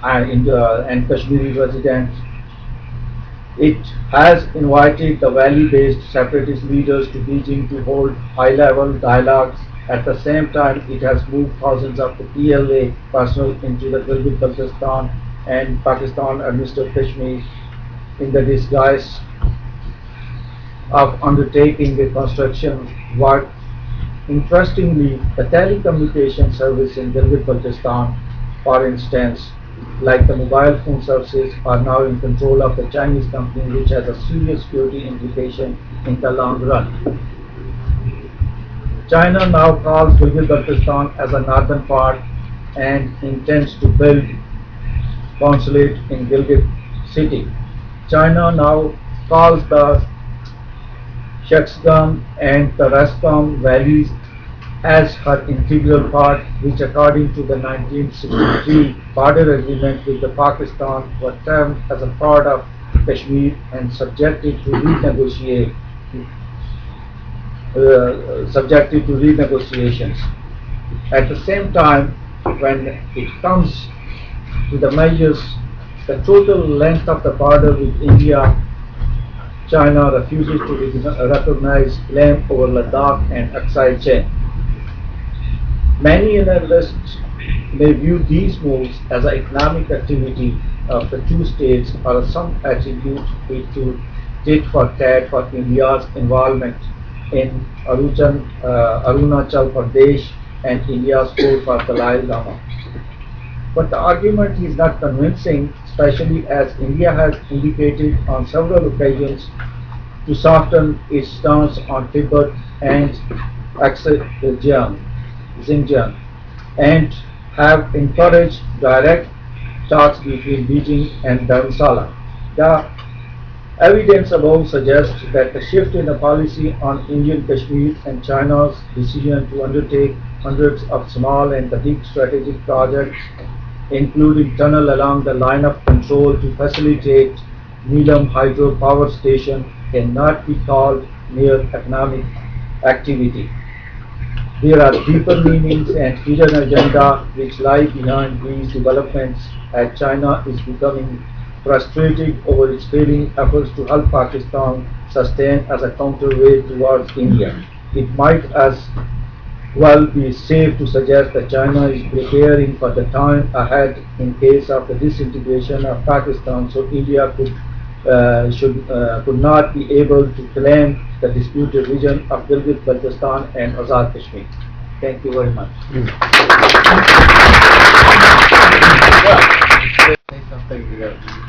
and Kashmiri residents. It has invited the valley-based separatist leaders to Beijing to hold high-level dialogues. At the same time, it has moved thousands of the PLA personnel into the Gilgit Baltistan and Pakistan administered Kashmir in the disguise of undertaking the construction work. Interestingly, the telecommunication service in Gilgit Baltistan, for instance, like the mobile phone services, are now in control of the Chinese company, which has a serious security implication in the long run. China now calls Gilgit Baltistan as a northern part and intends to build consulate in Gilgit city. China now calls the Shaksgam and the Rastam valleys as her integral part, which according to the 1963 border agreement with the Pakistan were termed as a part of Kashmir and subjected to renegotiations. At the same time, when it comes to the measures, the total length of the border with India, China refuses to recognize claim over Ladakh and Aksai Chin. Many analysts may view these moves as an economic activity of the two states or some attribute it to tit for tat for India's involvement in Arunachal Pradesh and India's support for Dalai Lama. But the argument is not convincing, especially as India has indicated on several occasions to soften its stance on Tibet and Xinjiang, and have encouraged direct talks between Beijing and Dharamsala. The evidence above suggests that the shift in the policy on Indian Kashmir and China's decision to undertake hundreds of small and big strategic projects, including tunnel along the line of control to facilitate Neelam hydro power station cannot be called mere economic activity. There are deeper meanings and hidden agenda which lie behind these developments as China is becoming frustrated over its failing efforts to help Pakistan sustain as a counterweight towards India. It might as well be safe to suggest that China is preparing for the time ahead in case of the disintegration of Pakistan, so India could not be able to claim the disputed region of Gilgit Baltistan and Azad Kashmir. Thank you very much. Say something,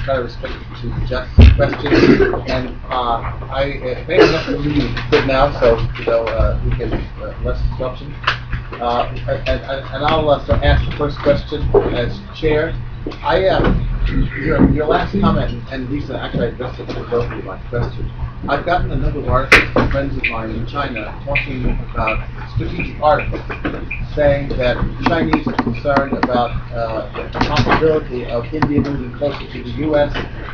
try to respect to just questions, and I may have to leave good now, so we can less disruption. And I'll ask the first question as chair. Your last comment, and Lisa, actually I addressed it to both of you, my question. I've gotten a number of articles from friends of mine in China talking about strategic articles, saying that the Chinese are concerned about the possibility of India moving closer to the U.S.,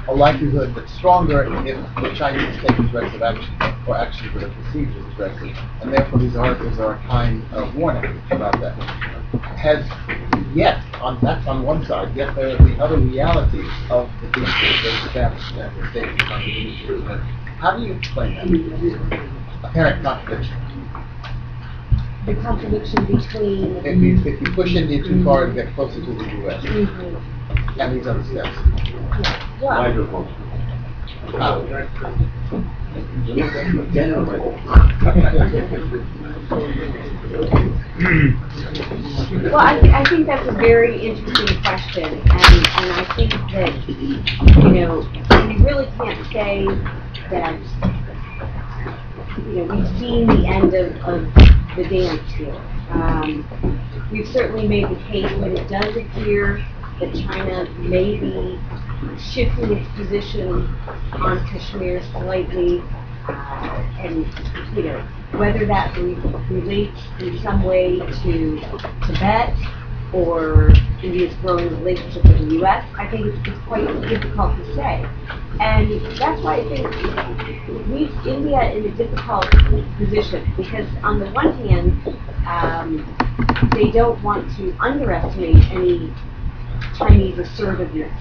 a likelihood that's stronger if the Chinese take aggressive action, or actions that are perceived as aggressive, and therefore these articles are a kind of warning about that. That's on one side, yet there are the other realities of the dangers that established that the state of the How do you explain that? Apparent contradiction. The contradiction between... If you push India too far to get closer to the U.S. And these other steps. Well, Microphone. Well, I think that's a very interesting question, and I think that, we really can't say that, we've seen the end of the dance here. We've certainly made the case that it does appear that China may be shifting its position on Kashmir slightly, and whether that relates in some way to Tibet or India's growing relationship with the U.S., I think it's quite difficult to say. And that's why I think it leaves India in a difficult position, because on the one hand, they don't want to underestimate any Chinese assertiveness.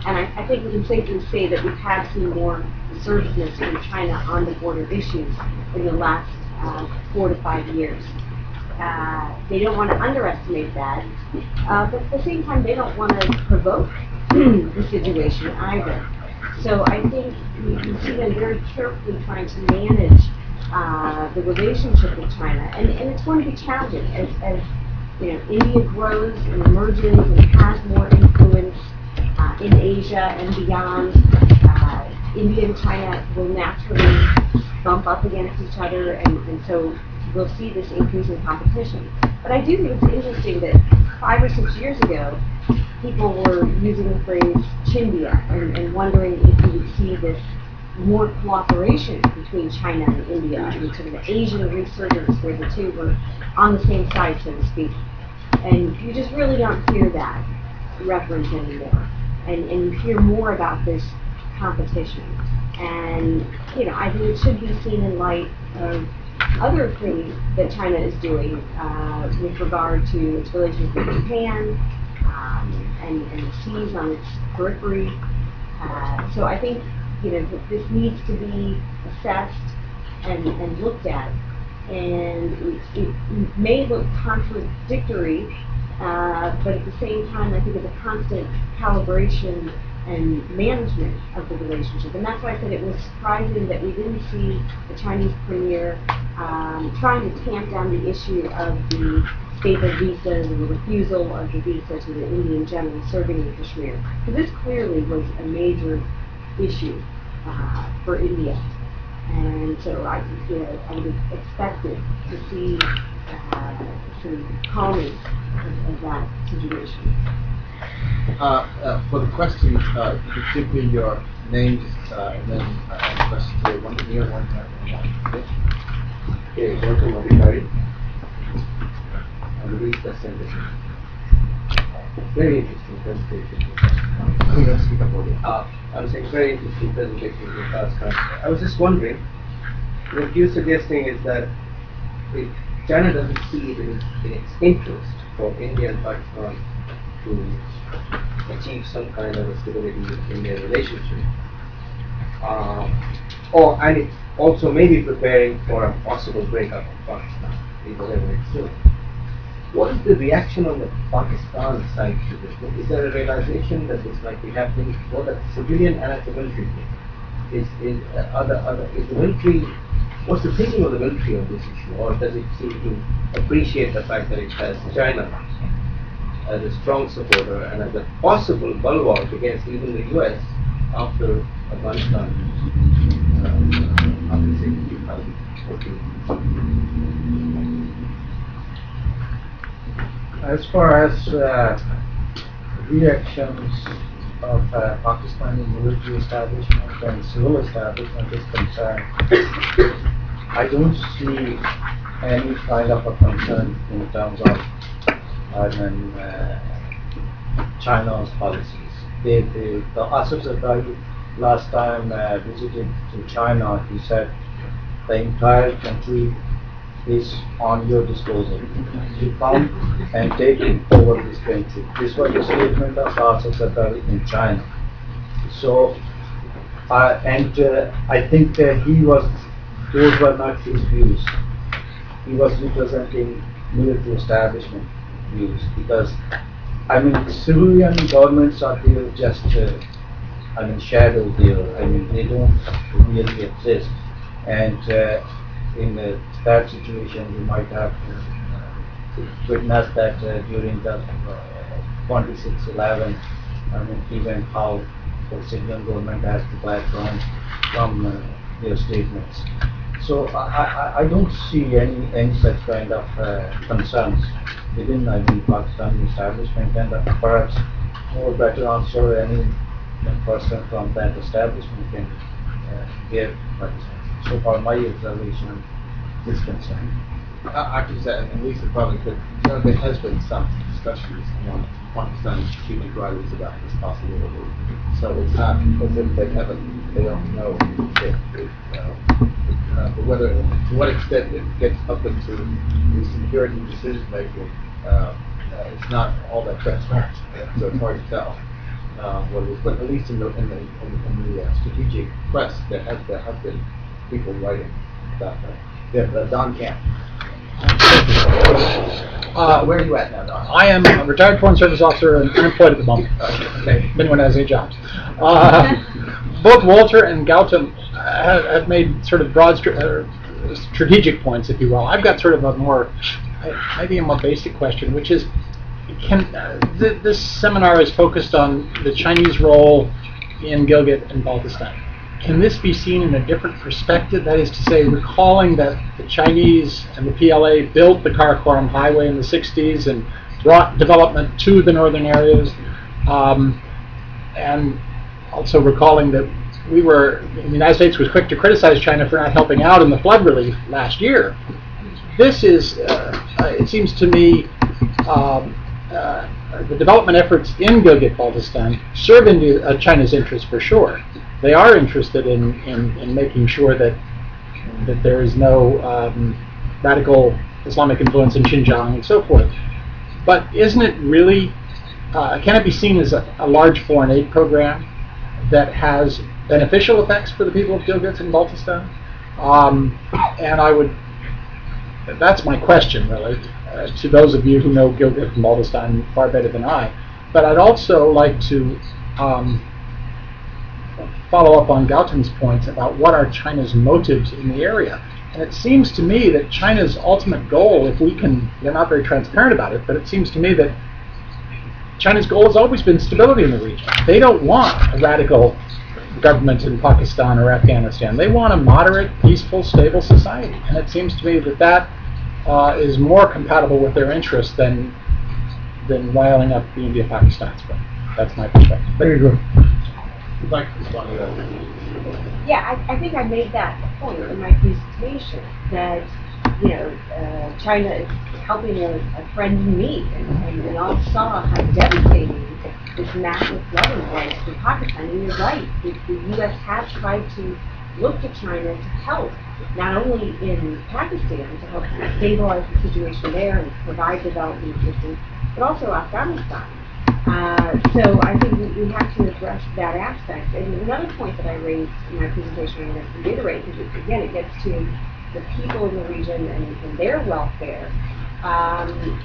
And I think we can safely say that we have seen more assertiveness from China on the border issues in the last 4 to 5 years. They don't want to underestimate that, but at the same time, they don't want to provoke the situation either. So I think we see them very carefully trying to manage the relationship with China, and it's going to be challenging as India grows and emerges and has more influence in Asia and beyond. India and China will naturally bump up against each other, and so we'll see this increase in competition. But I do think it's interesting that 5 or 6 years ago, people were using the phrase Chindia and wondering if we would see this more cooperation between China and India, and sort of the Asian resurgence where the two were on the same side, so to speak. And you just really don't hear that reference anymore. And you hear more about this competition. And, I think it should be seen in light of other things that China is doing with regard to its relations with Japan and the seas on its periphery. So I think, that this needs to be assessed and looked at. And it may look contradictory, but at the same time, I think it's a constant calibration and management of the relationship. And that's why I said it was surprising that we didn't see the Chinese premier trying to tamp down the issue of the staple visas and the refusal of the visa to the Indian general serving in Kashmir. Because this clearly was a major issue for India. And so I would have expected to see some calming of that situation. For the questions, you could give me your names and then ask questions here. One here, one there. Okay, welcome everybody. And Luis Descendant. Very interesting presentation. We don't speak up for you. I was saying very interesting presentation in the past time. I was just wondering, what you're suggesting is that if China doesn't see it in its interest for India and Pakistan to achieve some kind of a stability in their relationship, and it also may be preparing for a possible breakup of Pakistan, whatever it's doing. What is the reaction on the Pakistan side to this? Is there a realization that this might be happening both at the civilian and at the military level? Is the military, what's the thinking of the military on this issue, or does it seem to appreciate the fact that it has China as a strong supporter and as a possible bulwark against even the US after Afghanistan, after say 2014? As far as reactions of Pakistani military establishment and civil establishment is concerned, I don't see any kind of a concern in terms of China's policies. The Asif Zardari last time visited to China, he said the entire country is on your disposal. You come and take over this country. This was the statement of Asif Zardari in China. So, I think those were not his views. He was representing military establishment views, because civilian governments are there just shadow there. They don't really exist, and in that situation we might have witnessed that during the 26/11 event, how the civilian government has to back from their statements. So I don't see any such kind of concerns within Pakistani establishment, and perhaps more better answer any person from that establishment can give. But so far my observation is concerned. I could say, at least it probably could, there has been some discussions among Pakistani strategic writers about this possibility. So it's not as if they don't know whether, to what extent it gets up into the security decision making. It's not all that transparent, so it's hard to tell. But at least in the strategic press, there have been people writing about that. The Don Camp. Where are you at now, Don? I am a retired Foreign Service officer and unemployed at the moment. Okay. If anyone has any jobs. Both Walter and Gautam have made sort of broad strategic points, if you will. I've got sort of maybe a more basic question, which is, this seminar is focused on the Chinese role in Gilgit and Baltistan. Can this be seen in a different perspective? That is to say, recalling that the Chinese and the PLA built the Karakoram Highway in the 60s and brought development to the northern areas, and also recalling that the United States was quick to criticize China for not helping out in the flood relief last year. This is, it seems to me, the development efforts in Gilgit Baltistan serve into China's interest for sure. They are interested in making sure that there is no radical Islamic influence in Xinjiang and so forth. But isn't it really, can it be seen as a large foreign aid program that has beneficial effects for the people of Gilgit and Baltistan? And that's my question, really, to those of you who know Gilgit and Baltistan far better than I. But I'd also like to follow up on Gautam's points about what are China's motives in the area. And it seems to me that China's ultimate goal, they're not very transparent about it, but it seems to me that China's goal has always been stability in the region. They don't want a radical government in Pakistan or Afghanistan. They want a moderate, peaceful, stable society. And it seems to me that is more compatible with their interests than riling up the India-Pakistan split. That's my perspective. Very good. Would like to respond to that. Yeah, I think I made that point in my presentation, that China is helping a friend in need, and we all saw how devastating this massive flood embrace from Pakistan. And you're right, the U.S. has tried to look to China to help, not only in Pakistan, to help stabilize the situation there and provide development assistance, but also Afghanistan. So I think we have to address that aspect. And another point that I raised in my presentation, I want to reiterate, because again, it gets to the people in the region and their welfare.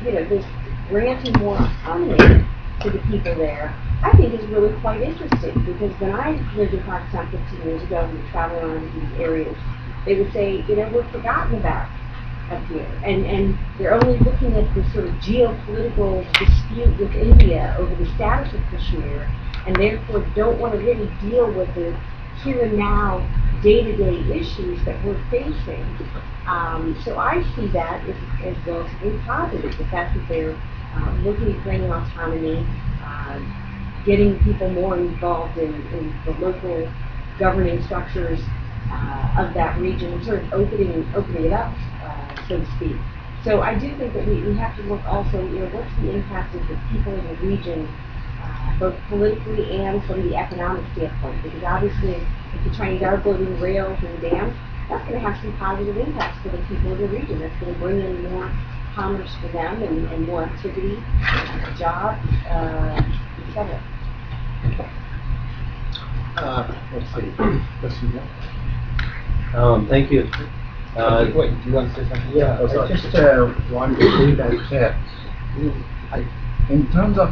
This granting more autonomy to the people there, I think is really quite interesting, because when I lived in Pakistan 15 years ago and we traveled around these areas, they would say, we're forgotten about up here. And they're only looking at this sort of geopolitical dispute with India over the status of Kashmir, and therefore don't want to really deal with the here and now day-to-day issues that we're facing. So I see that as relatively positive, the fact that they're looking at granting autonomy, getting people more involved in the local governing structures of that region, sort of opening it up, so to speak. So I do think that we have to look also, what's the impact of the people in the region, both politically and from the economic standpoint, because obviously if the Chinese are building rails and dams, that's going to have some positive impacts for the people in the region. That's going to bring in more commerce for them and more activity, jobs, etc. Let's see. Thank you. Wait, do you want to say something? Yeah, Oh, I sorry. just want to say that in terms of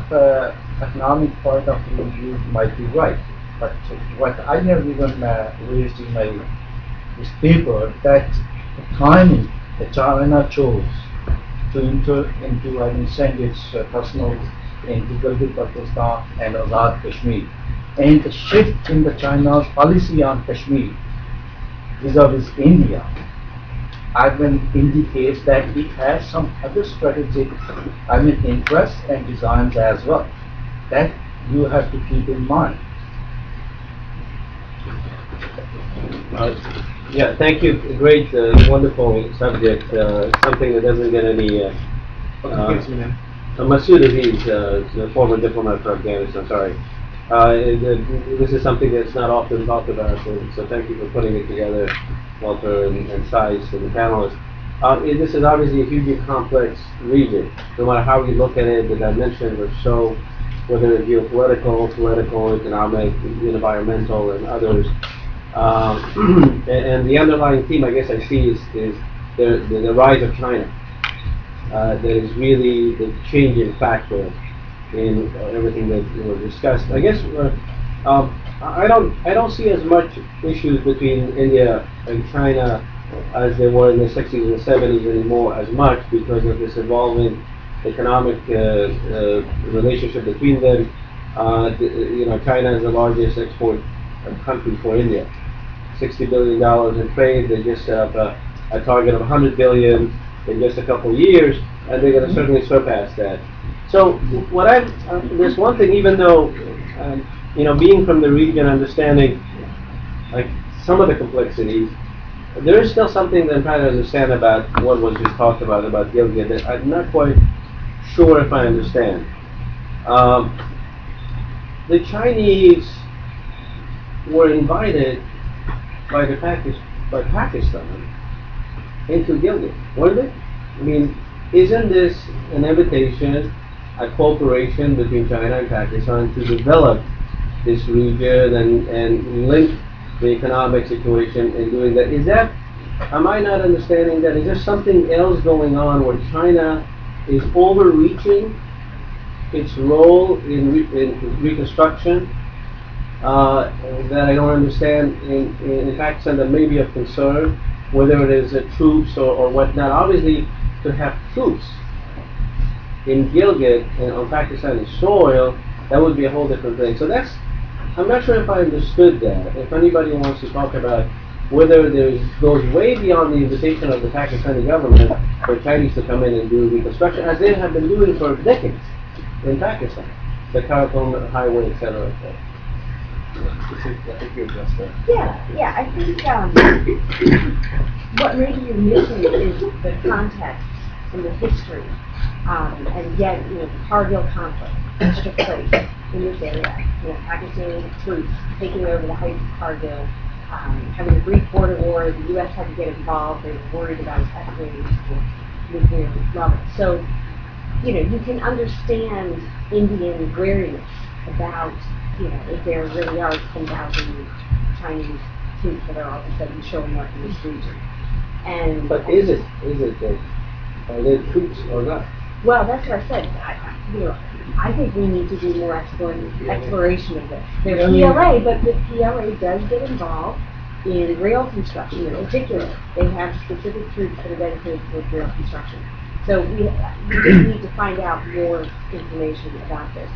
economic point of view, you might be right. But what I have even raised in my this paper, that the timing that China chose to enter into, send its personnel into Gilgit Baltistan and Azad Kashmir, and the shift in the China's policy on Kashmir vis-a-vis India, indicates that it has some other strategic, interests and designs as well, that you have to keep in mind. Yeah, thank you. Great, wonderful subject. Something that doesn't get any. Masood Aziz, the former diplomat for Afghanistan. Sorry. This is something that's not often talked about, so thank you for putting it together, Walter and Saiz and the panelists. This is obviously a hugely complex region. No matter how we look at it, the dimensions are so, whether it's geopolitical, political, economic, environmental, and others. And the underlying theme, I guess, I see is the rise of China. That is really the changing factor in everything that was discussed. I guess I don't see as much issues between India and China as there were in the 60s and 70s anymore as much, because of this evolving economic relationship between them. China is the largest export country for India. $60 billion in trade. They just set up a target of $100 billion in just a couple of years, and they're going to certainly surpass that. So there's one thing, even though, being from the region, understanding like some of the complexities, there is still something that I'm trying to understand about what was just talked about Gilgit, that I'm not quite sure if I understand. The Chinese were invited by Pakistan into Gilgit, weren't they? I mean, isn't this an invitation, a cooperation between China and Pakistan to develop this region and link the economic situation in doing that? Am I not understanding that? Is there something else going on where China is overreaching its role in reconstruction that I don't understand in Pakistan, that may be of concern, whether it is troops or whatnot? Obviously, to have troops in Gilgit and on Pakistani soil, that would be a whole different thing. So I'm not sure if I understood that. If anybody wants to talk about whether goes way beyond the invitation of the Pakistani government for Chinese to come in and do reconstruction, as they have been doing for decades in Pakistan, the Karakum Highway, etc. I think you addressed that. Yeah, I think what maybe you're missing is the context and the history, and yet, the Kargil conflict which took place. in this area. You know, Pakistani troops taking over the heights of Kargil, having a brief border war. The U.S. had to get involved. They were worried about its escalating to nuclear level. So, you know, you can understand Indian wariness about, you know, if there really are 10,000 Chinese troops that are all of a sudden showing up in this region. And But is it are they troops or not? well, that's what I said. I think we need to do more exploration of this. There's PLA, but the PLA does get involved in rail construction in particular. They have specific troops that are dedicated to rail construction. So we just need to find out more information about this.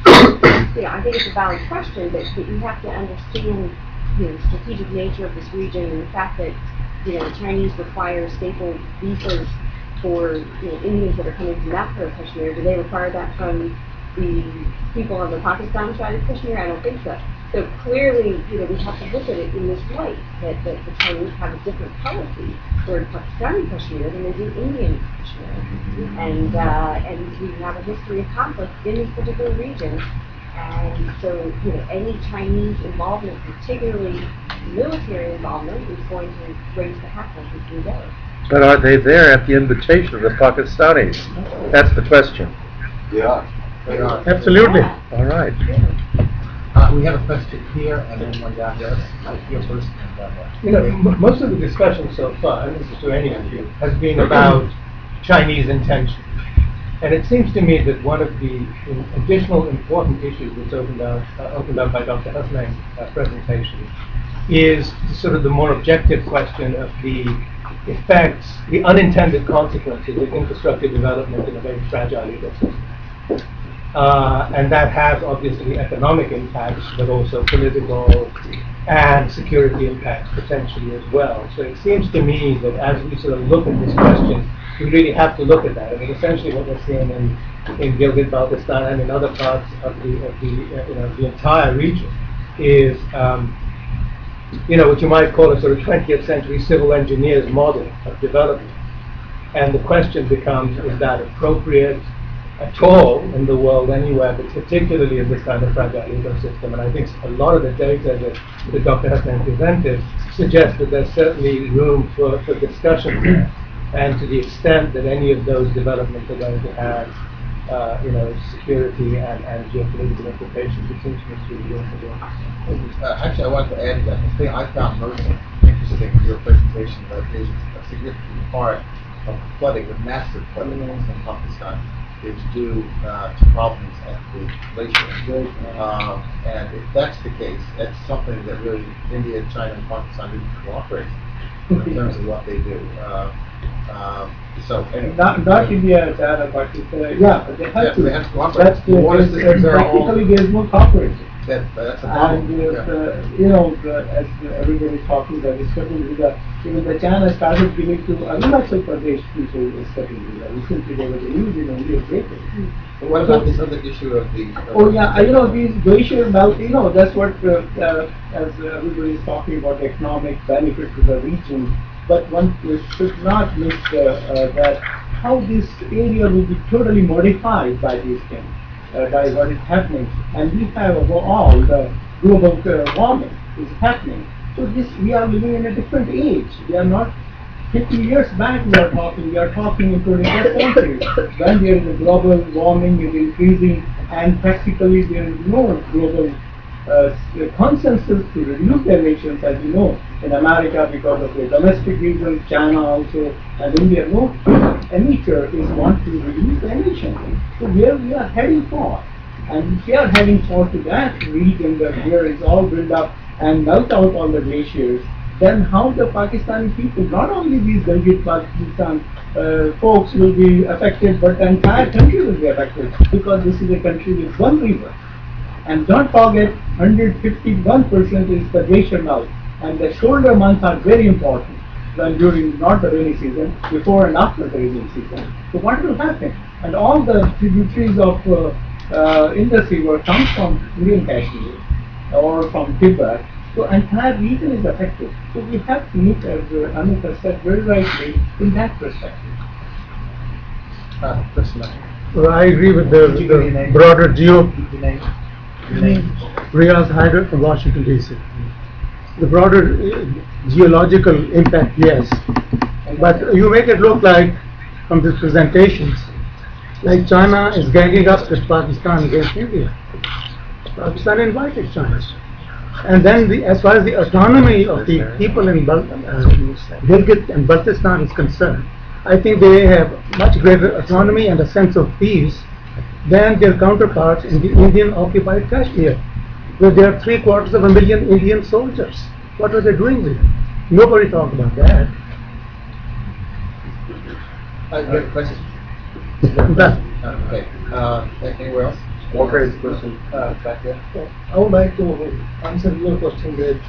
You know, I think it's a valid question, but you have to understand, you know, the strategic nature of this region and the fact that, you know, the Chinese require staple visas for, you know, Indians that are coming from that part of Kashmir. Do they require that from the people on the Pakistan side of Kashmir? I don't think so. So clearly, you know, we have to look at it in this light, that the Chinese have a different policy toward Pakistani Kashmir than they do Indian Kashmir. And we have a history of conflict in this particular region. And so, you know, any Chinese involvement, particularly military involvement, is going to raise the hassle as we go. But are they there at the invitation of the Pakistanis? That's the question. Yeah. Absolutely. All right. We have a question here and then one down there. Here first and down there. You know, most of the discussion so far, and this is to any of you, has been about Chinese intentions. And it seems to me that one of the additional important issues that's opened up by Dr. Hasnain's presentation is sort of the more objective question of the effects, the unintended consequences of infrastructure development in a very fragile ecosystem. And that has obviously economic impacts, but also political and security impacts potentially as well. So it seems to me that as we sort of look at this question, we really have to look at that. I mean, essentially what we're seeing in Gilgit Baltistan and in other parts of the entire region is, what you might call a sort of 20th century civil engineers model of development. And the question becomes, is that appropriate at all in the world anywhere, but particularly in this kind of fragile ecosystem? And I think a lot of the data that Dr. Hasnain presented suggests that there's certainly room for discussion there. And to the extent that any of those developments are going to have, security and geopolitical implications, it seems to me to be worth it. Actually, I wanted to add to that. The thing I found most interesting in your presentation is a significant part of flooding, the massive flooding in Pakistan, is due to problems at the glacier. And if that's the case, that's something that really India, China, and Pakistan need to cooperate in terms of what they do. So anyway. Not India, China, Pakistan. Yeah, but they have to. They have to cooperate. That's the practically there is no cooperation. That's a problem. And as everybody is talking about, especially even the China started giving to Arunachal Pradesh people recently there was a news in only a paper. What about this other issue of the? These glacier melt. That's what as everybody is talking about the economic benefit to the region. But one should not miss that how this area will be totally modified by these things, by what is happening. And we have all the global warming is happening. So we are living in a different age. We are not 50 years back we are talking in 21st century when there is a global warming is increasing and practically there is no global consensus to reduce the emissions, as you know, in America because of the domestic reasons, China also, and India. No emitter is want to reduce the emissions. So where we are heading for, and if we are heading for to that region where it's all built up and melt out all the glaciers, then how the Pakistani people, not only these Gilgit Baltistan folks will be affected, but the entire country will be affected because this is a country with one river. And don't forget, 151% is the glacier melt, and the shoulder months are very important. When during not the rainy season, before and after the rainy season. So what will happen? And all the tributaries of Indus River come from Indian Kashmir or from Tibet. So entire region is affected. So we have to look, as Amit said very rightly, in that perspective. Well, I agree with the broader Riaz Haider from Washington, D.C. The broader geological impact, yes. But you make it look like, from these presentations, like China is ganging up with Pakistan against India. Pakistan invited China. And then as far as the autonomy of the people in Gilgit and Baltistan is concerned, I think they have much greater autonomy and a sense of peace than their counterparts in the Indian occupied Kashmir, where there are 750,000 Indian soldiers. What are they doing there? Nobody talked about that. Good question. Okay. Anywhere else? Walker has a question. Back there. I would like to answer your question that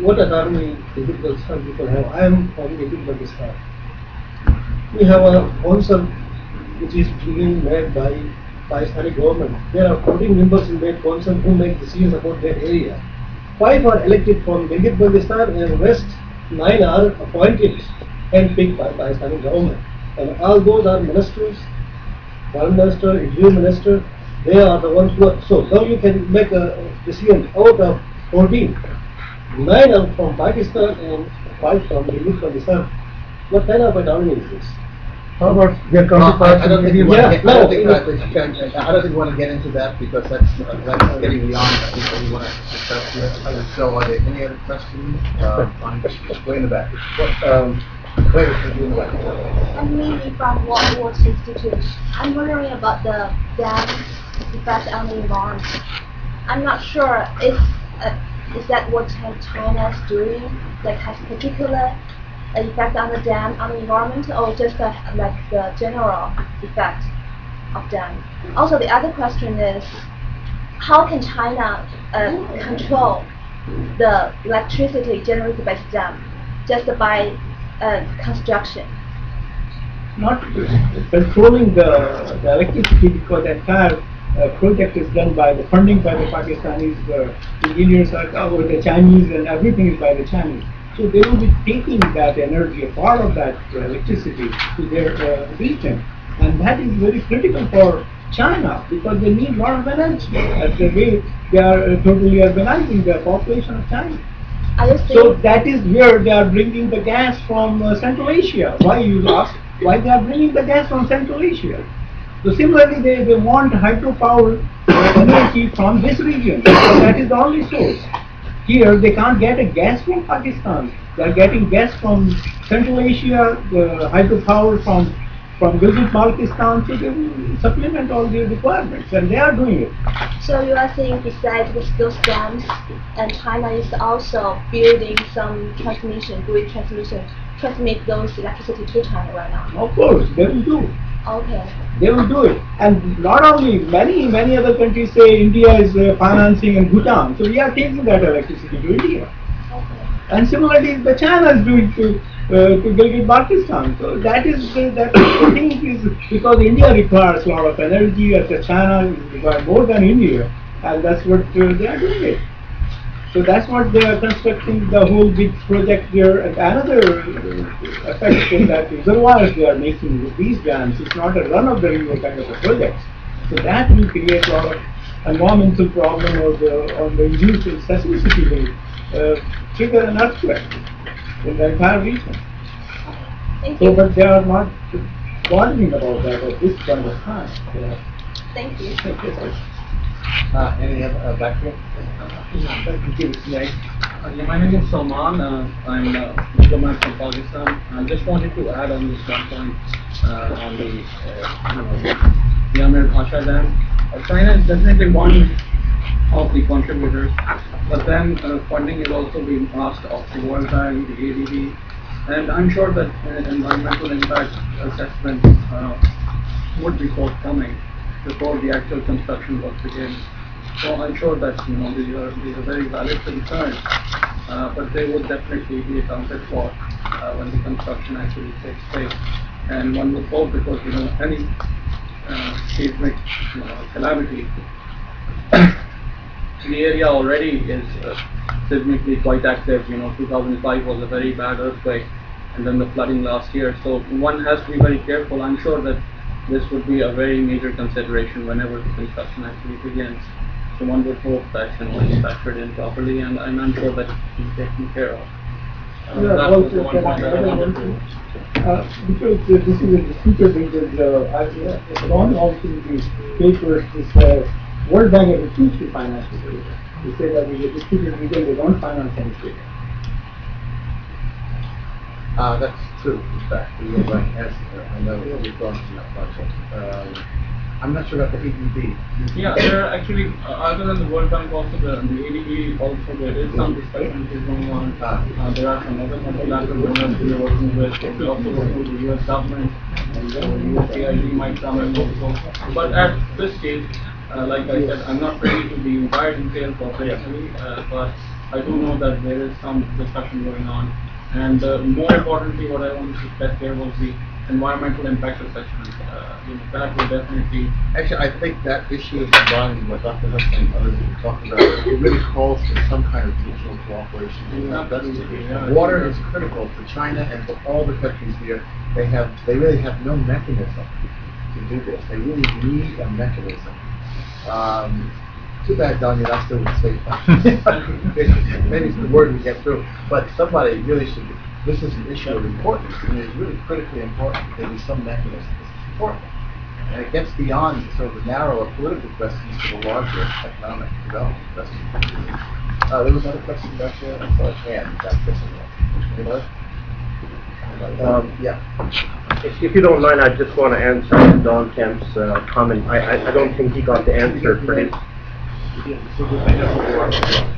what autonomy Gilgit Baltistan people have. I am from Gilgit Baltistan. We have a council which is being made by Pakistani government. There are 14 members in that council who make decisions about that area. 5 are elected from Gilgit Baltistan and rest 9 are appointed and picked by Pakistani government. And all those are ministers, foreign minister, interior minister. They are the ones who are, so now you can make a decision out of 14. 9 are from Pakistan and 5 from Gilgit Baltistan. What kind of autonomy is this? How about their counterparts? I don't think in you want India? to I don't think we want to get into that because that's getting beyond I think what we want to discuss here. So are there any other questions? Fine. Way in the back. Wait, in the back. I'm Mimi from World War Institute. I'm wondering about the dam effect on the environment. I'm not sure if is that what China is doing, like has particular effect on the dam on the environment, or just like the general effect of dam. Also, the other question is, how can China control the electricity generated by the dam just by construction? Not controlling the electricity, because the entire project is done by the funding by the Pakistanis, the engineers are covered, the Chinese, and everything is by the Chinese. So they will be taking that energy, a part of that electricity, to their region, and that is very critical for China because they need a lot of energy. As the way they are totally urbanizing the population of China. So that is where they are bringing the gas from Central Asia. Why you ask? Why they are bringing the gas from Central Asia? So similarly, they want hydropower energy from this region. So that is the only source. Here they can't get a gas from Pakistan. They are getting gas from Central Asia, the hydropower from Gilgit Baltistan, so they will supplement all their requirements, and they are doing it. So you are saying besides those dams, and China is also building some grid transmission, transmit those electricity to China right now? Of course, they will do. Okay. They will do it. And not only, many other countries say India is financing and Bhutan, so we are taking that electricity to India. Okay. And similarly, the China is doing to Gilgit Baltistan. So that is the thing is because India requires a lot of energy, and China requires more than India, and that's what they are doing it. So that's what they are constructing the whole big project there. And another effect is that reservoirs they are making with these dams. It's not a run-of-the-river kind of a project. So that will create a lot of environmental problem on the induced seismicity will trigger an earthquake in the entire region. So, but they are not bothering about that at this point of time. Thank you. Any other back here? My name is Salman. I'm a diplomat from Pakistan. I just wanted to add on this one point on the Amir Pasha Dam. China is definitely one of the contributors, but then funding is also being asked of the World Bank, the ADB, and I'm sure that environmental impact assessment would be forthcoming before the actual construction work begins. So I'm sure that these are very valid concerns, but they would definitely be accounted for when the construction actually takes place. And one would hope, because any seismic calamity, the area already is seismically quite active. 2005 was a very bad earthquake, and then the flooding last year. So one has to be very careful. I'm sure that this would be a very major consideration whenever the construction actually begins. So one would hope that is factored in properly, and I'm sure that it's taken care of. That was the one point that I wanted to. Because this is a secret because I've gone also in the papers, this World Bank has refused to finance this data. They say that with the secret region they don't finance any data. That's true, in fact. The World Bank has, I know we've gone through that project. I'm not sure about the ADB. Yeah, there are actually, other than the World Bank, also the ADB, also there is some discussion which is going on. There are some other multilateral donors we are working with. We also work with the US government, and the USAID might come in also. But at this stage, like I said, I'm not privy to the entire details of it actually, but I do know that there is some discussion going on. And more importantly, what I wanted to stress here was the environmental impact assessment. That will definitely. Actually, I think that issue is combined with what Dr. Hopkins and others have talked about. It really calls for some kind of regional cooperation. Water is critical for China and for all the countries here. They really have no mechanism to do this. They really need a mechanism. Too bad, Daniel, I still would say maybe it's the word we get through, but somebody really should. This is an issue of importance. I mean, it's really critically important. There be some mechanism. This is important, and it gets beyond sort of the narrower political questions to the larger economic development questions. There was another question back there. I saw a hand back there somewhere. Yeah. If you don't mind, I just want to answer Don Kemp's comment. I don't think he got the answer for his.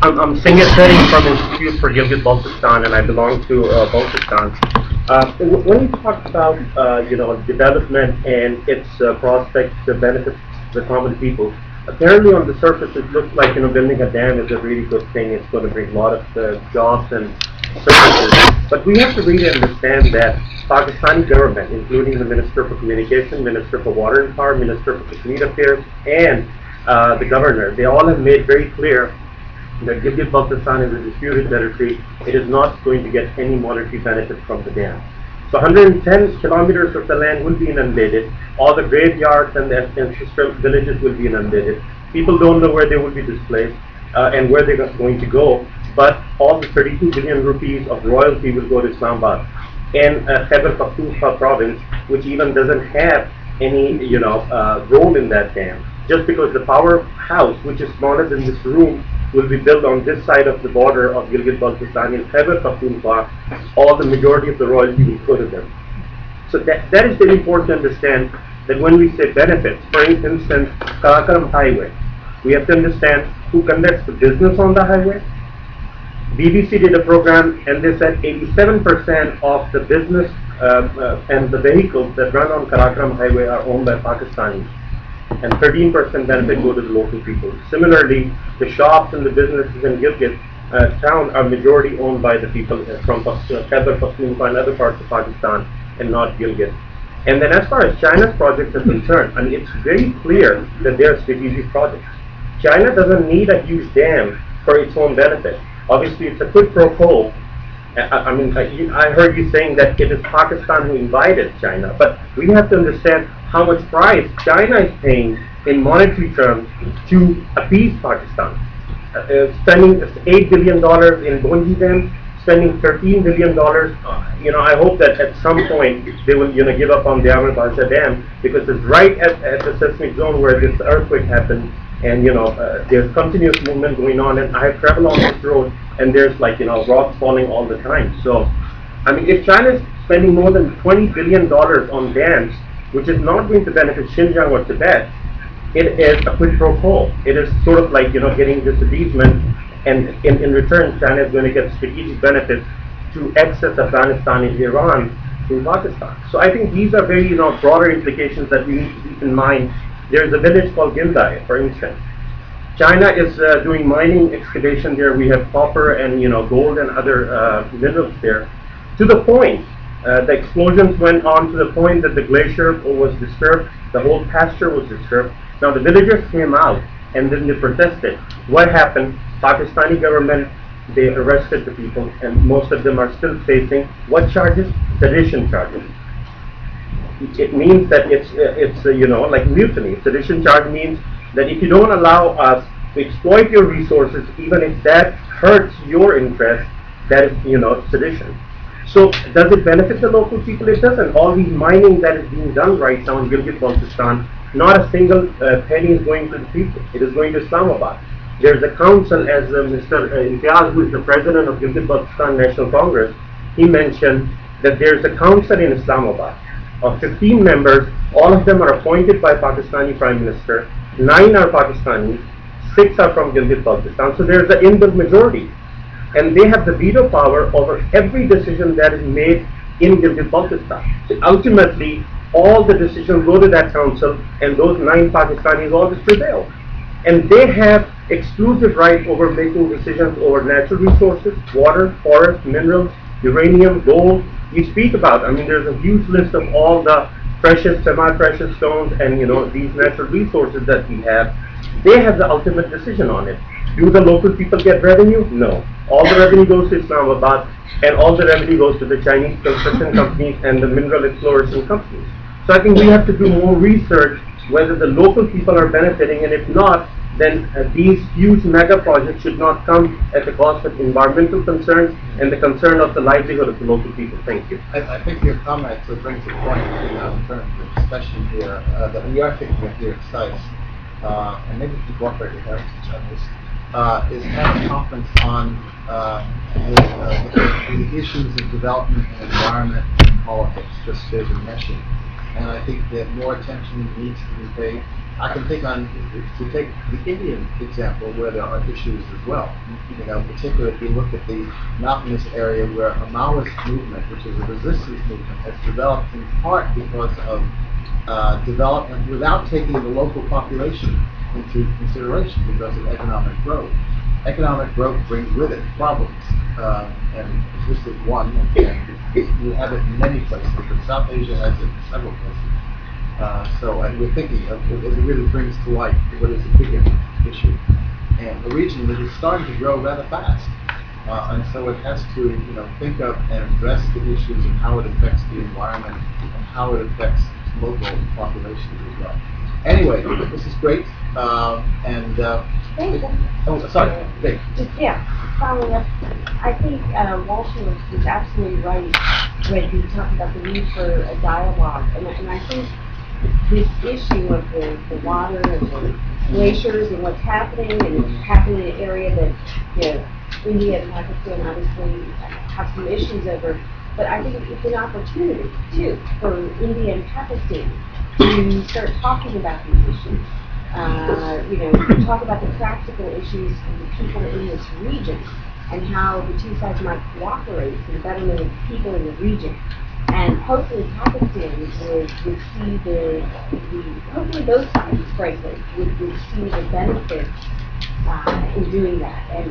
I'm Singh Seri from Institute for Gilgit Baltistan, and I belong to Baltistan. When you talk about development and its prospects, the benefits to the common people, apparently on the surface it looks like building a dam is a really good thing. It's going to bring a lot of jobs and services. But we have to really understand that Pakistani government, including the Minister for Communication, Minister for Water and Power, Minister for Kashmir Affairs, and the governor, they all have made very clear that Gilgit Baltistan is a disputed territory. It is not going to get any monetary benefit from the dam. So 110 kilometers of the land will be inundated. All the graveyards and the ancestral villages will be inundated. People don't know where they will be displaced and where they're going to go. But all the 32 billion rupees of royalty will go to Islamabad and Khyber Pakhtunkhwa province, which even doesn't have any role in that dam. Just because the powerhouse, which is smaller than this room, will be built on this side of the border of Gilgit Baltistan in Khyber Pakhtunkhwa, all the majority of the royalty will go to them. So that is very important to understand that when we say benefits, for instance, Karakoram Highway, we have to understand who conducts the business on the highway. BBC did a program and they said 87% of the business and the vehicles that run on Karakoram Highway are owned by Pakistanis, and 13% benefit go to the local people. Similarly, the shops and the businesses in Gilgit town are majority owned by the people from Khyber Pakhtunkhwa and other parts of Pakistan, and not Gilgit. And then as far as China's projects are concerned, I mean, it's very clear that they are strategic projects. China doesn't need a huge dam for its own benefit. Obviously, it's a quid pro quo. I heard you saying that it is Pakistan who invited China, but we have to understand how much price China is paying in monetary terms to appease Pakistan. Spending $8 billion in Bonji Dam, spending $13 billion. I hope that at some point they will give up on the Amar Balsha Dam, because it's right at the seismic zone where this earthquake happened. And there's continuous movement going on, and I have traveled on this road, and there's rocks falling all the time. So, I mean, if China is spending more than $20 billion on dams, which is not going to benefit Xinjiang or Tibet, it is a quid pro quo. It is sort of like getting this appeasement, and in return, China is going to get strategic benefits to access Afghanistan and Iran through Pakistan. So I think these are very broader implications that we need to keep in mind. There's a village called Gildai, for instance. China is doing mining excavation there. We have copper and gold and other minerals there. To the point, the explosions went on to the point that the glacier was disturbed. The whole pasture was disturbed. Now the villagers came out and then they protested. What happened? Pakistani government, they arrested the people, and most of them are still facing what charges? Sedition charges. It means that it's like mutiny. Sedition charge means that if you don't allow us to exploit your resources, even if that hurts your interest, that is, sedition. So does it benefit the local people? It doesn't. All these mining that is being done right now in Gilgit Baltistan, not a single penny is going to the people. It is going to Islamabad. There's a council, as Mr. Imtiaz, who is the president of Gilgit Baltistan National Congress, he mentioned that there's a council in Islamabad of 15 members. All of them are appointed by Pakistani Prime Minister. 9 are Pakistanis, 6 are from Gilgit Baltistan. So there's an inbuilt majority. And they have the veto power over every decision that is made in Gilgit Baltistan. So ultimately, all the decisions go to that council, and those 9 Pakistanis always prevail. And they have exclusive right over making decisions over natural resources, water, forest, minerals, uranium, gold. You speak about, there's a huge list of all the precious, semi-precious stones and, these natural resources that we have. They have the ultimate decision on it. Do the local people get revenue? No. All the revenue goes to Islamabad, and all the revenue goes to the Chinese construction companies and the mineral exploration companies. So I think we have to do more research whether the local people are benefiting, and if not, then these huge mega projects should not come at the cost of environmental concerns and the concern of the livelihood of the local people. Thank you. I think your comment brings a point in terms of the discussion here that we are thinking of here at SICE, and maybe we can cooperate with Heritage on this, is have a conference on the issues of development and environment and politics, just as you mentioned. And I think that more attention needs to be paid. I can take to take the Indian example where there are issues as well. Particularly if you look at the mountainous area where a Maoist movement, which is a resistance movement, has developed in part because of development without taking the local population into consideration because of economic growth. Economic growth brings with it problems, and this is one, and you have it in many places, but South Asia has it in several places. So we're thinking of it really brings to light what is a bigger issue, and a region that is starting to grow rather fast, and so it has to think of and address the issues of how it affects the environment and how it affects local populations as well. Anyway, this is great, sorry, Dave. Following up, I think Walter was absolutely right when he talked about the need for a dialogue, and I think this issue of the water and the glaciers and what's happening, and it's happening in an area that India and Pakistan obviously have some issues over. But I think it's an opportunity too for India and Pakistan to start talking about these issues. Talk about the practical issues of the people in this region and how the two sides might cooperate for the betterment of the people in the region. And hopefully Pakistan would see hopefully both sides, frankly, would see the benefits in doing that. And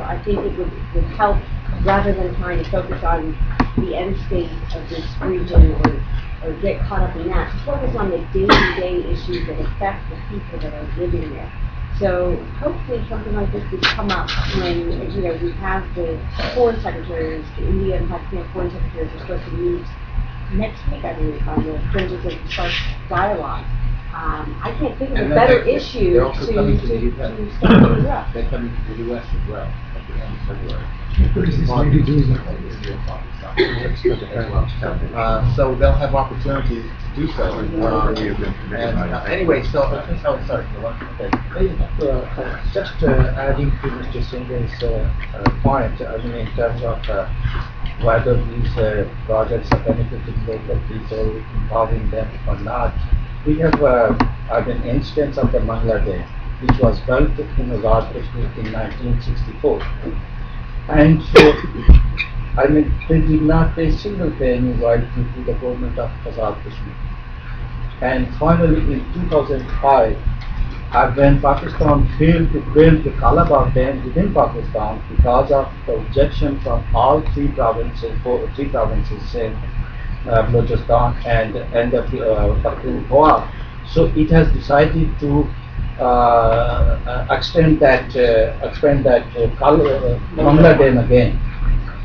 I think it would help rather than trying to focus on the end state of this region or get caught up in that, to focus on the day-to-day issues that affect the people that are living there. So hopefully something like this would come up when we have the foreign secretaries, the India and Pakistan foreign secretaries are supposed to meet next week, I believe, on the fringes of the SARC dialogue. I can't think of a better issue they're also coming to the to US. start things up. They're coming to the US as well at the end of February. So they'll have opportunities to do so. Anyway, sorry. Just adding to Mr. Singh's point, in terms of whether these projects are benefiting local people, involving them or not, we have an instance of the Bangladesh, which was built in Azad Kashmir in 1964. And so, they did not pay single penny royalty to the government of Azad Kashmir. And finally, in 2005, when Pakistan failed to build the Calabar Dam within Pakistan because of the objection from all three provinces in Balochistan and the Pakhtunkhwa, so it has decided to extend that Mangla Dam again.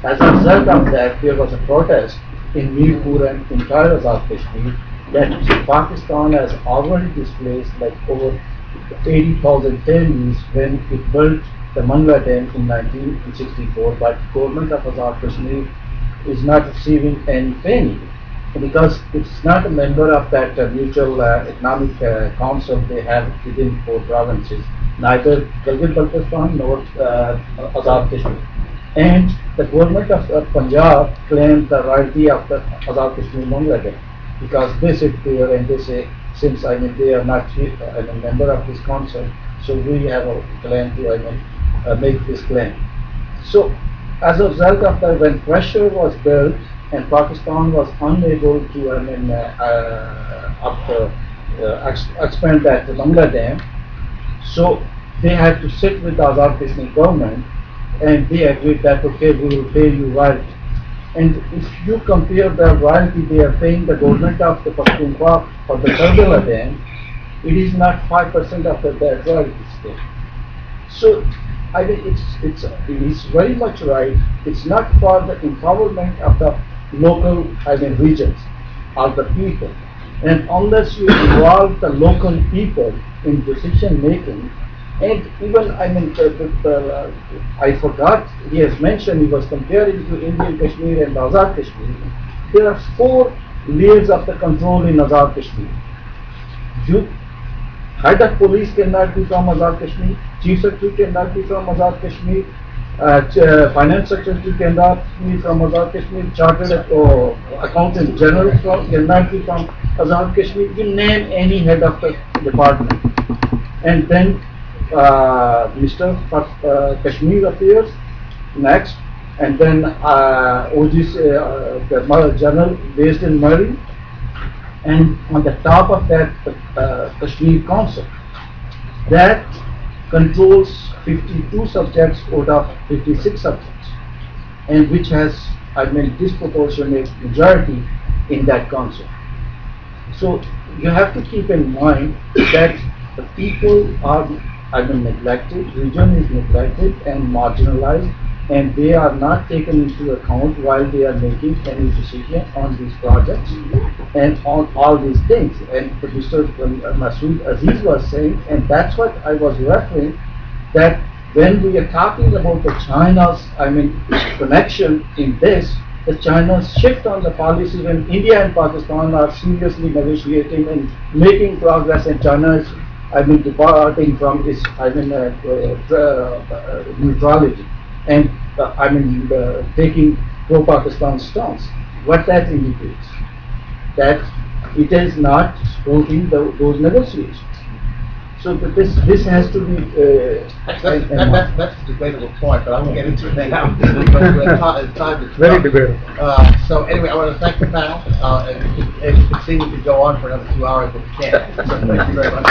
As a result of that, there was a protest in Mirpur and entire Azad Kashmir that Pakistan has already displaced like over 80,000 pennies when it built the Mangla Dam in 1964, but government of Azad Kashmir is not receiving any penny because it's not a member of that mutual economic council they have within 4 provinces, neither Gilgit Baltistan nor Azad Kashmir. And the government of Punjab claimed the royalty of the Azad Kashmir Mangla Dam because they sit there and they say, since they are not a member of this council, so we have a claim to make this claim. So as a result of that, when pressure was built and Pakistan was unable to expand that Bangla Dam, so they had to sit with the Azad Kashmir government and they agreed that okay, we will pay you royalty. And if you compare the royalty they are paying the government of the Pakhtunkhwa for the Karbala Dam, it is not 5% of the royalty still. So I mean it is very much right. It's not for the empowerment of the local regions or the people. And unless you involve the local people in decision making, and even I forgot, he has mentioned, he was comparing to Indian Kashmir and Azad Kashmir. There are 4 layers of the control in Azad Kashmir. Head of police cannot be from Azad Kashmir, chief secretary cannot be from Azad Kashmir, finance secretary cannot be from Azad Kashmir, chartered accountant general cannot be from Azad Kashmir. You name any head of the department. And then Mr. Kashmir appears next, and then OG's the general based in Murray, and on the top of that Kashmir Council that controls 52 subjects out of 56 subjects, and which has disproportionate majority in that council. So you have to keep in mind that the people are neglected, region is neglected and marginalized, and they are not taken into account while they are making any decision on these projects and on all these things. And Mr. Masood Aziz was saying, and that's what I was referring, that when we are talking about the China's connection in this, the China's shift on the policy when India and Pakistan are seriously negotiating and making progress, and China is departing from its neutrality and taking pro-Pakistan stance. What that indicates? That it is not supporting those negotiations. So this has to be. That's a debatable point, but I won't get into it now. It's time to Very debatable. So anyway, I want to thank the panel. As you can see, we could go on for another 2 hours, but we can't. So thank you very much.